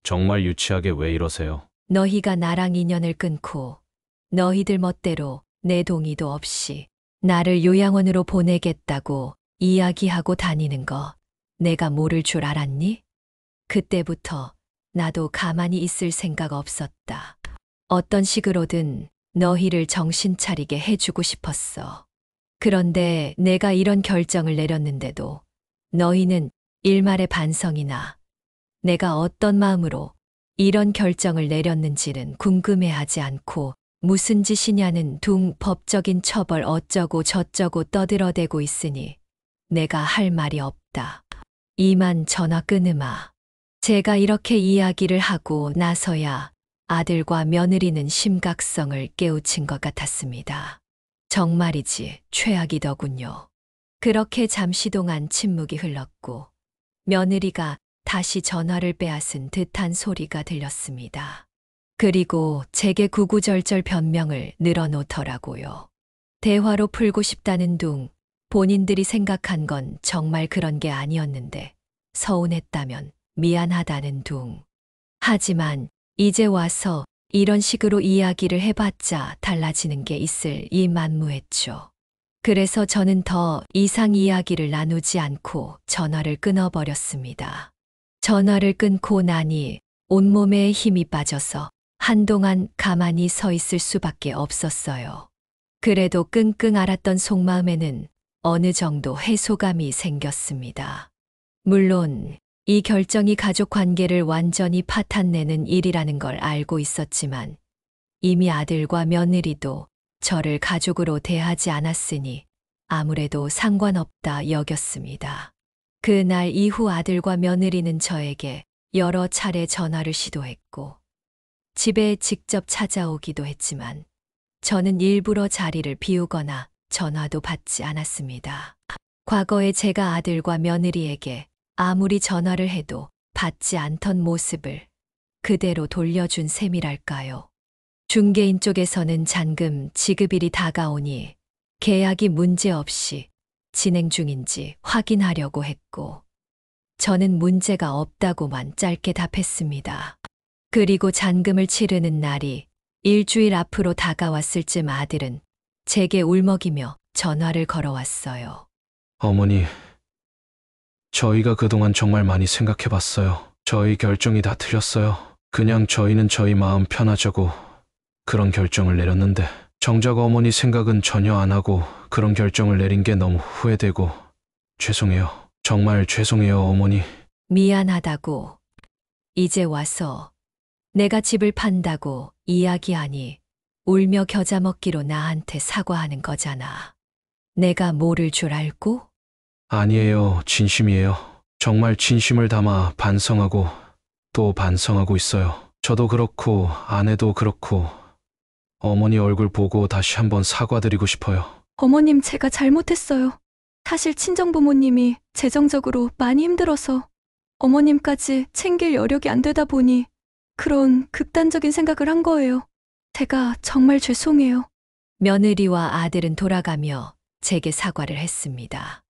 정말 유치하게 왜 이러세요? 너희가 나랑 인연을 끊고 너희들 멋대로 내 동의도 없이 나를 요양원으로 보내겠다고 이야기하고 다니는 거 내가 모를 줄 알았니? 그때부터 나도 가만히 있을 생각 없었다. 어떤 식으로든 너희를 정신 차리게 해주고 싶었어. 그런데 내가 이런 결정을 내렸는데도 너희는 일말의 반성이나 내가 어떤 마음으로 이런 결정을 내렸는지는 궁금해하지 않고 무슨 짓이냐는 둥 법적인 처벌 어쩌고 저쩌고 떠들어대고 있으니 내가 할 말이 없다. 이만 전화 끊으마. 제가 이렇게 이야기를 하고 나서야 아들과 며느리는 심각성을 깨우친 것 같았습니다. 정말이지 최악이더군요. 그렇게 잠시 동안 침묵이 흘렀고 며느리가 다시 전화를 빼앗은 듯한 소리가 들렸습니다. 그리고 제게 구구절절 변명을 늘어놓더라고요. 대화로 풀고 싶다는 둥 본인들이 생각한 건 정말 그런 게 아니었는데 서운했다면 미안하다는 둥. 하지만 이제 와서 이런 식으로 이야기를 해봤자 달라지는 게 있을 이 만무했죠. 그래서 저는 더 이상 이야기를 나누지 않고 전화를 끊어버렸습니다. 전화를 끊고 나니 온몸에 힘이 빠져서 한동안 가만히 서 있을 수밖에 없었어요. 그래도 끙끙 앓았던 속마음에는 어느 정도 해소감이 생겼습니다. 물론 이 결정이 가족 관계를 완전히 파탄내는 일이라는 걸 알고 있었지만 이미 아들과 며느리도 저를 가족으로 대하지 않았으니 아무래도 상관없다 여겼습니다. 그날 이후 아들과 며느리는 저에게 여러 차례 전화를 시도했고 집에 직접 찾아오기도 했지만 저는 일부러 자리를 비우거나 전화도 받지 않았습니다. 과거에 제가 아들과 며느리에게 아무리 전화를 해도 받지 않던 모습을 그대로 돌려준 셈이랄까요. 중개인 쪽에서는 잔금 지급일이 다가오니 계약이 문제없이 진행 중인지 확인하려고 했고 저는 문제가 없다고만 짧게 답했습니다. 그리고 잔금을 치르는 날이 일주일 앞으로 다가왔을 즈음 아들은 제게 울먹이며 전화를 걸어왔어요. 어머니, 저희가 그동안 정말 많이 생각해 봤어요. 저희 결정이 다 틀렸어요. 그냥 저희는 저희 마음 편하자고 그런 결정을 내렸는데, 정작 어머니 생각은 전혀 안 하고 그런 결정을 내린 게 너무 후회되고 죄송해요. 정말 죄송해요, 어머니. 미안하다고. 이제 와서 내가 집을 판다고 이야기하니 울며 겨자 먹기로 나한테 사과하는 거잖아. 내가 모를 줄 알고? 아니에요, 진심이에요. 정말 진심을 담아 반성하고 또 반성하고 있어요. 저도 그렇고 아내도 그렇고 어머니 얼굴 보고 다시 한번 사과드리고 싶어요. 어머님, 제가 잘못했어요. 사실 친정부모님이 재정적으로 많이 힘들어서 어머님까지 챙길 여력이 안 되다 보니 그런 극단적인 생각을 한 거예요. 제가 정말 죄송해요. 며느리와 아들은 돌아가며 제게 사과를 했습니다.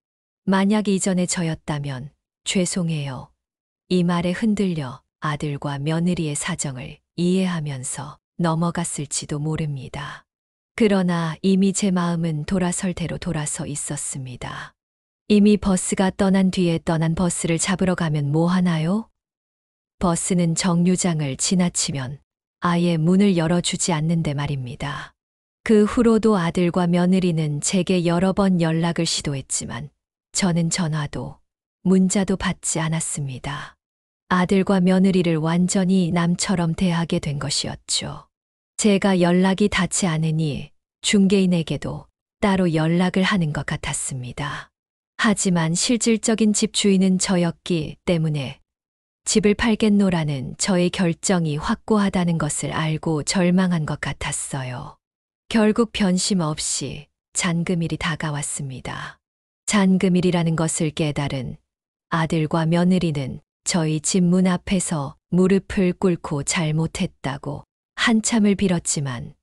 만약 이전에 저였다면 죄송해요. 이 말에 흔들려 아들과 며느리의 사정을 이해하면서 넘어갔을지도 모릅니다. 그러나 이미 제 마음은 돌아설 대로 돌아서 있었습니다. 이미 버스가 떠난 뒤에 떠난 버스를 잡으러 가면 뭐 하나요? 버스는 정류장을 지나치면 아예 문을 열어주지 않는데 말입니다. 그 후로도 아들과 며느리는 제게 여러 번 연락을 시도했지만 저는 전화도 문자도 받지 않았습니다. 아들과 며느리를 완전히 남처럼 대하게 된 것이었죠. 제가 연락이 닿지 않으니 중개인에게도 따로 연락을 하는 것 같았습니다. 하지만 실질적인 집주인은 저였기 때문에 집을 팔겠노라는 저의 결정이 확고하다는 것을 알고 절망한 것 같았어요. 결국 변심 없이 잔금일이 다가왔습니다. 잔금일이라는 것을 깨달은 아들과 며느리는 저희 집 문 앞에서 무릎을 꿇고 잘못했다고 한참을 빌었지만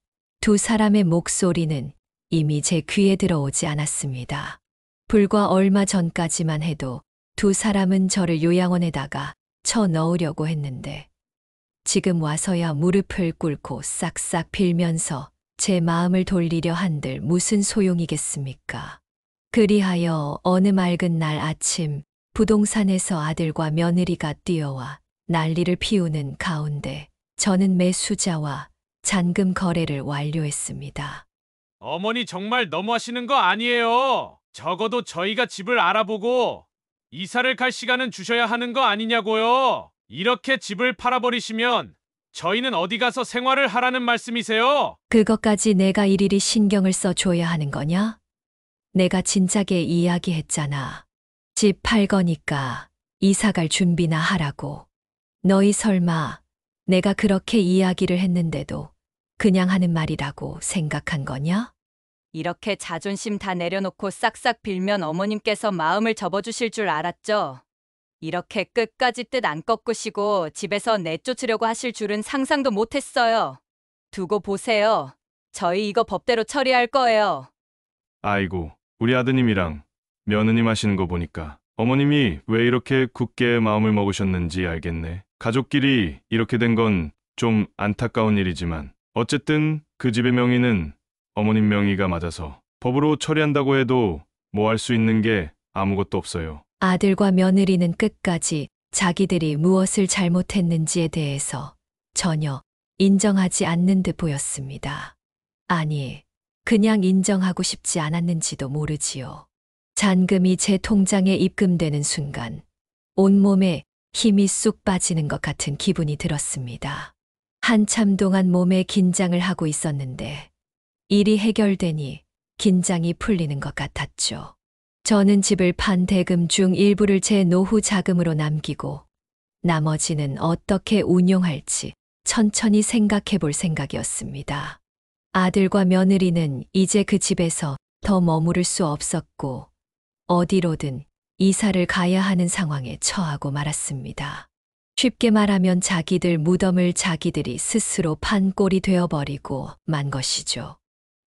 두 사람의 목소리는 이미 제 귀에 들어오지 않았습니다. 불과 얼마 전까지만 해도 두 사람은 저를 요양원에다가 쳐 넣으려고 했는데 지금 와서야 무릎을 꿇고 싹싹 빌면서 제 마음을 돌리려 한들 무슨 소용이겠습니까? 그리하여 어느 맑은 날 아침 부동산에서 아들과 며느리가 뛰어와 난리를 피우는 가운데 저는 매수자와 잔금 거래를 완료했습니다. 어머니 정말 너무하시는 거 아니에요. 적어도 저희가 집을 알아보고 이사를 갈 시간은 주셔야 하는 거 아니냐고요. 이렇게 집을 팔아버리시면 저희는 어디 가서 생활을 하라는 말씀이세요? 그것까지 내가 일일이 신경을 써줘야 하는 거냐? 내가 진작에 이야기했잖아. 집 팔 거니까 이사 갈 준비나 하라고. 너희 설마 내가 그렇게 이야기를 했는데도 그냥 하는 말이라고 생각한 거냐? 이렇게 자존심 다 내려놓고 싹싹 빌면 어머님께서 마음을 접어주실 줄 알았죠? 이렇게 끝까지 뜻 안 꺾으시고 집에서 내쫓으려고 하실 줄은 상상도 못했어요. 두고 보세요. 저희 이거 법대로 처리할 거예요. 아이고, 우리 아드님이랑 며느님 하시는 거 보니까 어머님이 왜 이렇게 굳게 마음을 먹으셨는지 알겠네. 가족끼리 이렇게 된 건 좀 안타까운 일이지만 어쨌든 그 집의 명의는 어머님 명의가 맞아서 법으로 처리한다고 해도 뭐 할 수 있는 게 아무것도 없어요. 아들과 며느리는 끝까지 자기들이 무엇을 잘못했는지에 대해서 전혀 인정하지 않는 듯 보였습니다. 아니, 그냥 인정하고 싶지 않았는지도 모르지요. 잔금이 제 통장에 입금되는 순간 온몸에 힘이 쑥 빠지는 것 같은 기분이 들었습니다. 한참 동안 몸에 긴장을 하고 있었는데 일이 해결되니 긴장이 풀리는 것 같았죠. 저는 집을 판 대금 중 일부를 제 노후 자금으로 남기고 나머지는 어떻게 운용할지 천천히 생각해 볼 생각이었습니다. 아들과 며느리는 이제 그 집에서 더 머무를 수 없었고 어디로든 이사를 가야 하는 상황에 처하고 말았습니다. 쉽게 말하면 자기들 무덤을 자기들이 스스로 판 꼴이 되어버리고 만 것이죠.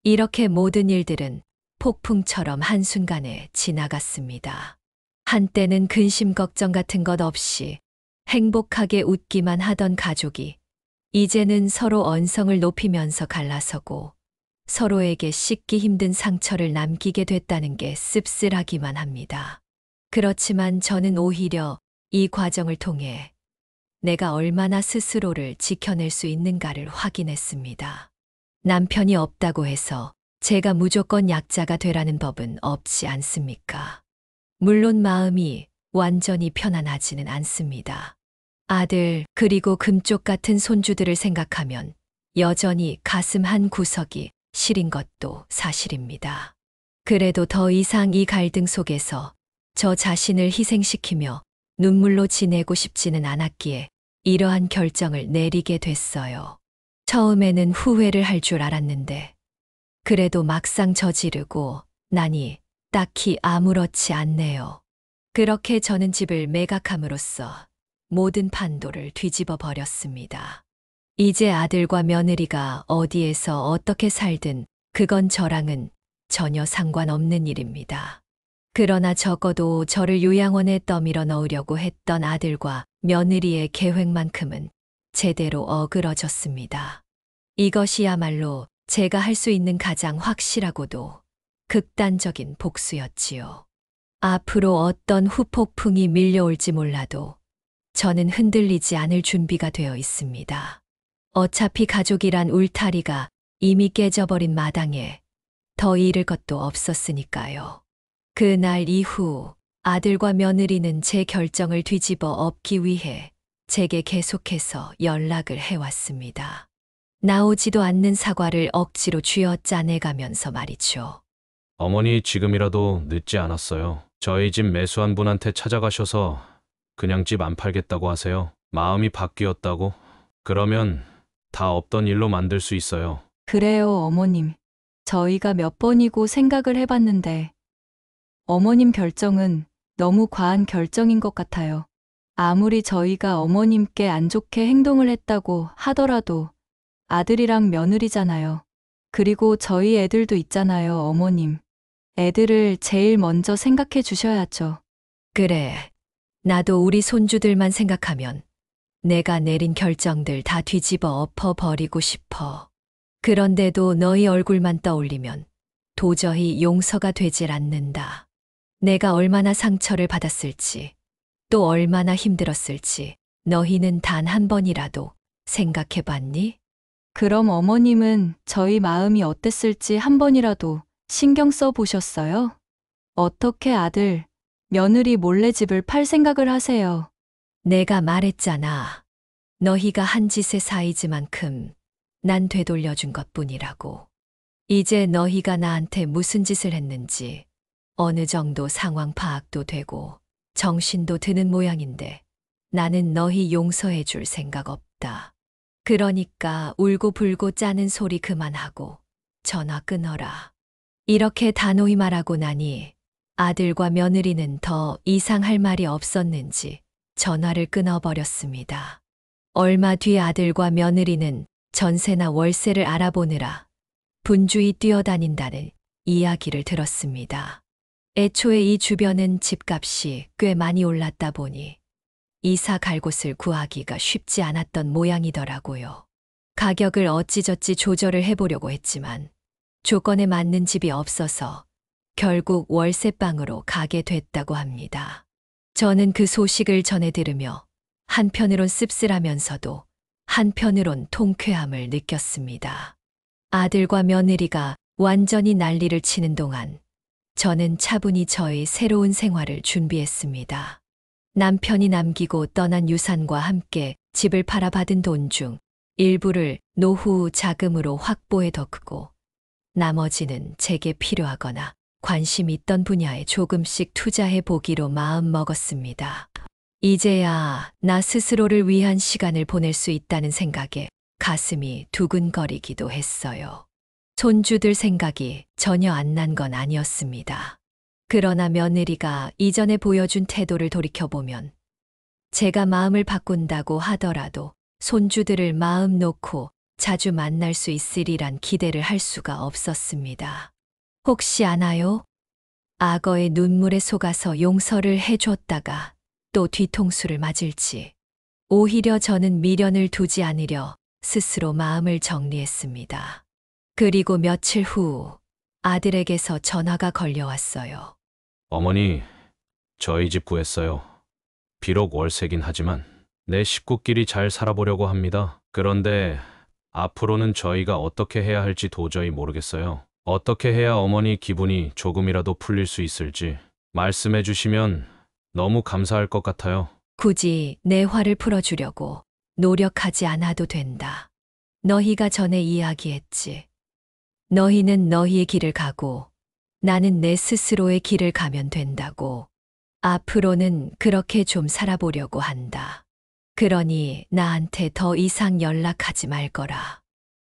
이렇게 모든 일들은 폭풍처럼 한순간에 지나갔습니다. 한때는 근심 걱정 같은 것 없이 행복하게 웃기만 하던 가족이 이제는 서로 언성을 높이면서 갈라서고 서로에게 씻기 힘든 상처를 남기게 됐다는 게 씁쓸하기만 합니다. 그렇지만 저는 오히려 이 과정을 통해 내가 얼마나 스스로를 지켜낼 수 있는가를 확인했습니다. 남편이 없다고 해서 제가 무조건 약자가 되라는 법은 없지 않습니까? 물론 마음이 완전히 편안하지는 않습니다. 아들, 그리고 금쪽 같은 손주들을 생각하면 여전히 가슴 한 구석이 시린 것도 사실입니다. 그래도 더 이상 이 갈등 속에서 저 자신을 희생시키며 눈물로 지내고 싶지는 않았기에 이러한 결정을 내리게 됐어요. 처음에는 후회를 할 줄 알았는데 그래도 막상 저지르고 나니 딱히 아무렇지 않네요. 그렇게 저는 집을 매각함으로써 모든 판도를 뒤집어 버렸습니다. 이제 아들과 며느리가 어디에서 어떻게 살든 그건 저랑은 전혀 상관없는 일입니다. 그러나 적어도 저를 요양원에 떠밀어 넣으려고 했던 아들과 며느리의 계획만큼은 제대로 어그러졌습니다. 이것이야말로 제가 할 수 있는 가장 확실하고도 극단적인 복수였지요. 앞으로 어떤 후폭풍이 밀려올지 몰라도 저는 흔들리지 않을 준비가 되어 있습니다. 어차피 가족이란 울타리가 이미 깨져버린 마당에 더 잃을 것도 없었으니까요. 그날 이후 아들과 며느리는 제 결정을 뒤집어 엎기 위해 제게 계속해서 연락을 해왔습니다. 나오지도 않는 사과를 억지로 쥐어짜내가면서 말이죠. 어머니 지금이라도 늦지 않았어요. 저희 집 매수한 분한테 찾아가셔서 그냥 집 안 팔겠다고 하세요. 마음이 바뀌었다고? 그러면 다 없던 일로 만들 수 있어요. 그래요, 어머님. 저희가 몇 번이고 생각을 해봤는데 어머님 결정은 너무 과한 결정인 것 같아요. 아무리 저희가 어머님께 안 좋게 행동을 했다고 하더라도 아들이랑 며느리잖아요. 그리고 저희 애들도 있잖아요, 어머님. 애들을 제일 먼저 생각해 주셔야죠. 그래, 나도 우리 손주들만 생각하면 내가 내린 결정들 다 뒤집어 엎어버리고 싶어. 그런데도 너희 얼굴만 떠올리면 도저히 용서가 되질 않는다. 내가 얼마나 상처를 받았을지, 또 얼마나 힘들었을지 너희는 단 한 번이라도 생각해 봤니? 그럼 어머님은 저희 마음이 어땠을지 한 번이라도 신경 써 보셨어요? 어떻게 아들, 며느리 몰래 집을 팔 생각을 하세요? 내가 말했잖아. 너희가 한 짓의 사이즈만큼 난 되돌려준 것뿐이라고. 이제 너희가 나한테 무슨 짓을 했는지 어느 정도 상황 파악도 되고 정신도 드는 모양인데 나는 너희 용서해 줄 생각 없다. 그러니까 울고불고 짜는 소리 그만하고 전화 끊어라. 이렇게 단호히 말하고 나니 아들과 며느리는 더 이상 할 말이 없었는지 전화를 끊어버렸습니다. 얼마 뒤 아들과 며느리는 전세나 월세를 알아보느라 분주히 뛰어다닌다는 이야기를 들었습니다. 애초에 이 주변은 집값이 꽤 많이 올랐다 보니 이사 갈 곳을 구하기가 쉽지 않았던 모양이더라고요. 가격을 어찌저찌 조절을 해보려고 했지만 조건에 맞는 집이 없어서 결국 월세방으로 가게 됐다고 합니다. 저는 그 소식을 전해 들으며 한편으론 씁쓸하면서도 한편으론 통쾌함을 느꼈습니다. 아들과 며느리가 완전히 난리를 치는 동안 저는 차분히 저의 새로운 생활을 준비했습니다. 남편이 남기고 떠난 유산과 함께 집을 팔아 받은 돈 중 일부를 노후 자금으로 확보해뒀고 나머지는 제게 필요하거나 관심 있던 분야에 조금씩 투자해 보기로 마음먹었습니다. 이제야 나 스스로를 위한 시간을 보낼 수 있다는 생각에 가슴이 두근거리기도 했어요. 손주들 생각이 전혀 안 난 건 아니었습니다. 그러나 며느리가 이전에 보여준 태도를 돌이켜보면 제가 마음을 바꾼다고 하더라도 손주들을 마음 놓고 자주 만날 수 있으리란 기대를 할 수가 없었습니다. 혹시 아나요? 악어의 눈물에 속아서 용서를 해줬다가 또 뒤통수를 맞을지. 오히려 저는 미련을 두지 않으려 스스로 마음을 정리했습니다. 그리고 며칠 후 아들에게서 전화가 걸려왔어요. 어머니, 저희 집 구했어요. 비록 월세긴 하지만 내 식구끼리 잘 살아보려고 합니다. 그런데 앞으로는 저희가 어떻게 해야 할지 도저히 모르겠어요. 어떻게 해야 어머니 기분이 조금이라도 풀릴 수 있을지 말씀해 주시면 너무 감사할 것 같아요. 굳이 내 화를 풀어주려고 노력하지 않아도 된다. 너희가 전에 이야기했지. 너희는 너희의 길을 가고 나는 내 스스로의 길을 가면 된다고. 앞으로는 그렇게 좀 살아보려고 한다. 그러니 나한테 더 이상 연락하지 말거라.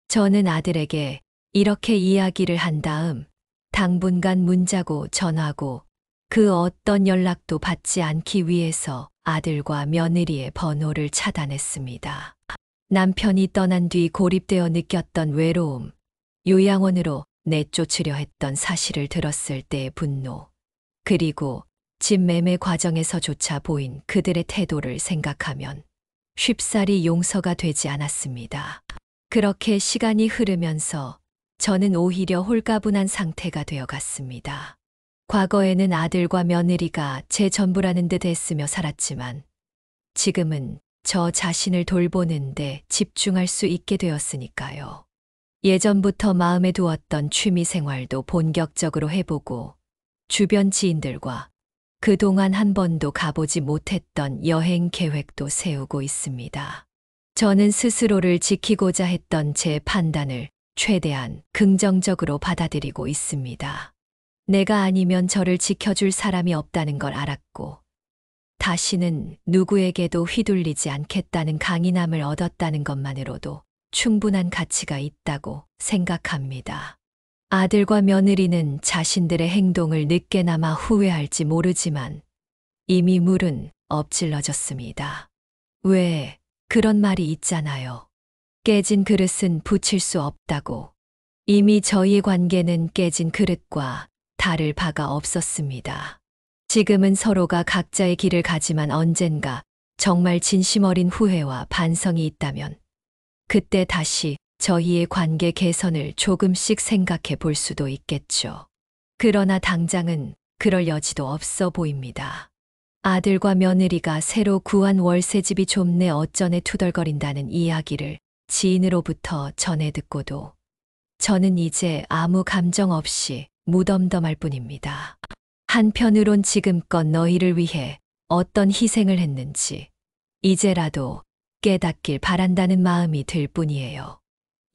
저는 아들에게 이렇게 이야기를 한 다음 당분간 문자고 전화고 그 어떤 연락도 받지 않기 위해서 아들과 며느리의 번호를 차단했습니다. 남편이 떠난 뒤 고립되어 느꼈던 외로움, 요양원으로 내쫓으려 했던 사실을 들었을 때의 분노, 그리고 집 매매 과정에서조차 보인 그들의 태도를 생각하면 쉽사리 용서가 되지 않았습니다. 그렇게 시간이 흐르면서 저는 오히려 홀가분한 상태가 되어갔습니다. 과거에는 아들과 며느리가 제 전부라는 듯 애쓰며 살았지만 지금은 저 자신을 돌보는데 집중할 수 있게 되었으니까요. 예전부터 마음에 두었던 취미 생활도 본격적으로 해보고 주변 지인들과 그동안 한 번도 가보지 못했던 여행 계획도 세우고 있습니다. 저는 스스로를 지키고자 했던 제 판단을 최대한 긍정적으로 받아들이고 있습니다. 내가 아니면 저를 지켜줄 사람이 없다는 걸 알았고, 다시는 누구에게도 휘둘리지 않겠다는 강인함을 얻었다는 것만으로도 충분한 가치가 있다고 생각합니다. 아들과 며느리는 자신들의 행동을 늦게나마 후회할지 모르지만 이미 물은 엎질러졌습니다. 왜 그런 말이 있잖아요. 깨진 그릇은 붙일 수 없다고. 이미 저희의 관계는 깨진 그릇과 다를 바가 없었습니다. 지금은 서로가 각자의 길을 가지만 언젠가 정말 진심 어린 후회와 반성이 있다면 그때 다시 저희의 관계 개선을 조금씩 생각해 볼 수도 있겠죠. 그러나 당장은 그럴 여지도 없어 보입니다. 아들과 며느리가 새로 구한 월세집이 좁네 어쩌네 투덜거린다는 이야기를 지인으로부터 전해 듣고도 저는 이제 아무 감정 없이 무덤덤할 뿐입니다. 한편으론 지금껏 너희를 위해 어떤 희생을 했는지 이제라도 깨닫길 바란다는 마음이 들 뿐이에요.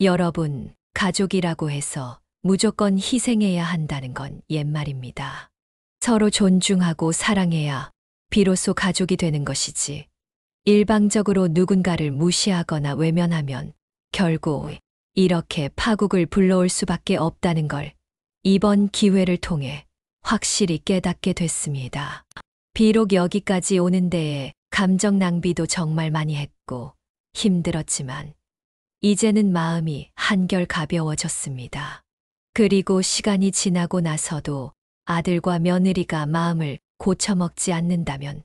여러분, 가족이라고 해서 무조건 희생해야 한다는 건 옛말입니다. 서로 존중하고 사랑해야 비로소 가족이 되는 것이지. 일방적으로 누군가를 무시하거나 외면하면 결국 이렇게 파국을 불러올 수밖에 없다는 걸 이번 기회를 통해 확실히 깨닫게 됐습니다. 비록 여기까지 오는 데에 감정 낭비도 정말 많이 했고 힘들었지만 이제는 마음이 한결 가벼워졌습니다. 그리고 시간이 지나고 나서도 아들과 며느리가 마음을 고쳐먹지 않는다면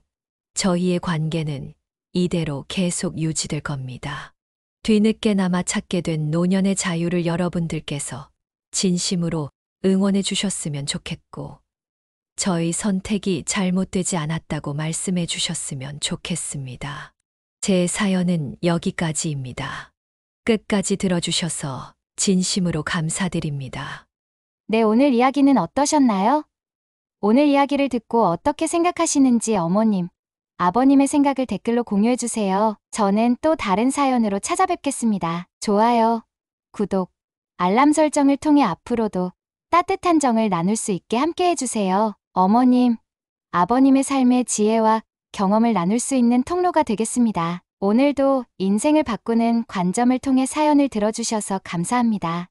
저희의 관계는 이대로 계속 유지될 겁니다. 뒤늦게나마 찾게 된 노년의 자유를 여러분들께서 진심으로 응원해 주셨으면 좋겠고 저희 선택이 잘못되지 않았다고 말씀해 주셨으면 좋겠습니다. 제 사연은 여기까지입니다. 끝까지 들어주셔서 진심으로 감사드립니다. 네, 오늘 이야기는 어떠셨나요? 오늘 이야기를 듣고 어떻게 생각하시는지 어머님, 아버님의 생각을 댓글로 공유해주세요. 저는 또 다른 사연으로 찾아뵙겠습니다. 좋아요, 구독, 알람 설정을 통해 앞으로도 따뜻한 정을 나눌 수 있게 함께해주세요. 어머님, 아버님의 삶의 지혜와 경험을 나눌 수 있는 통로가 되겠습니다. 오늘도 인생을 바꾸는 관점을 통해 사연을 들어주셔서 감사합니다.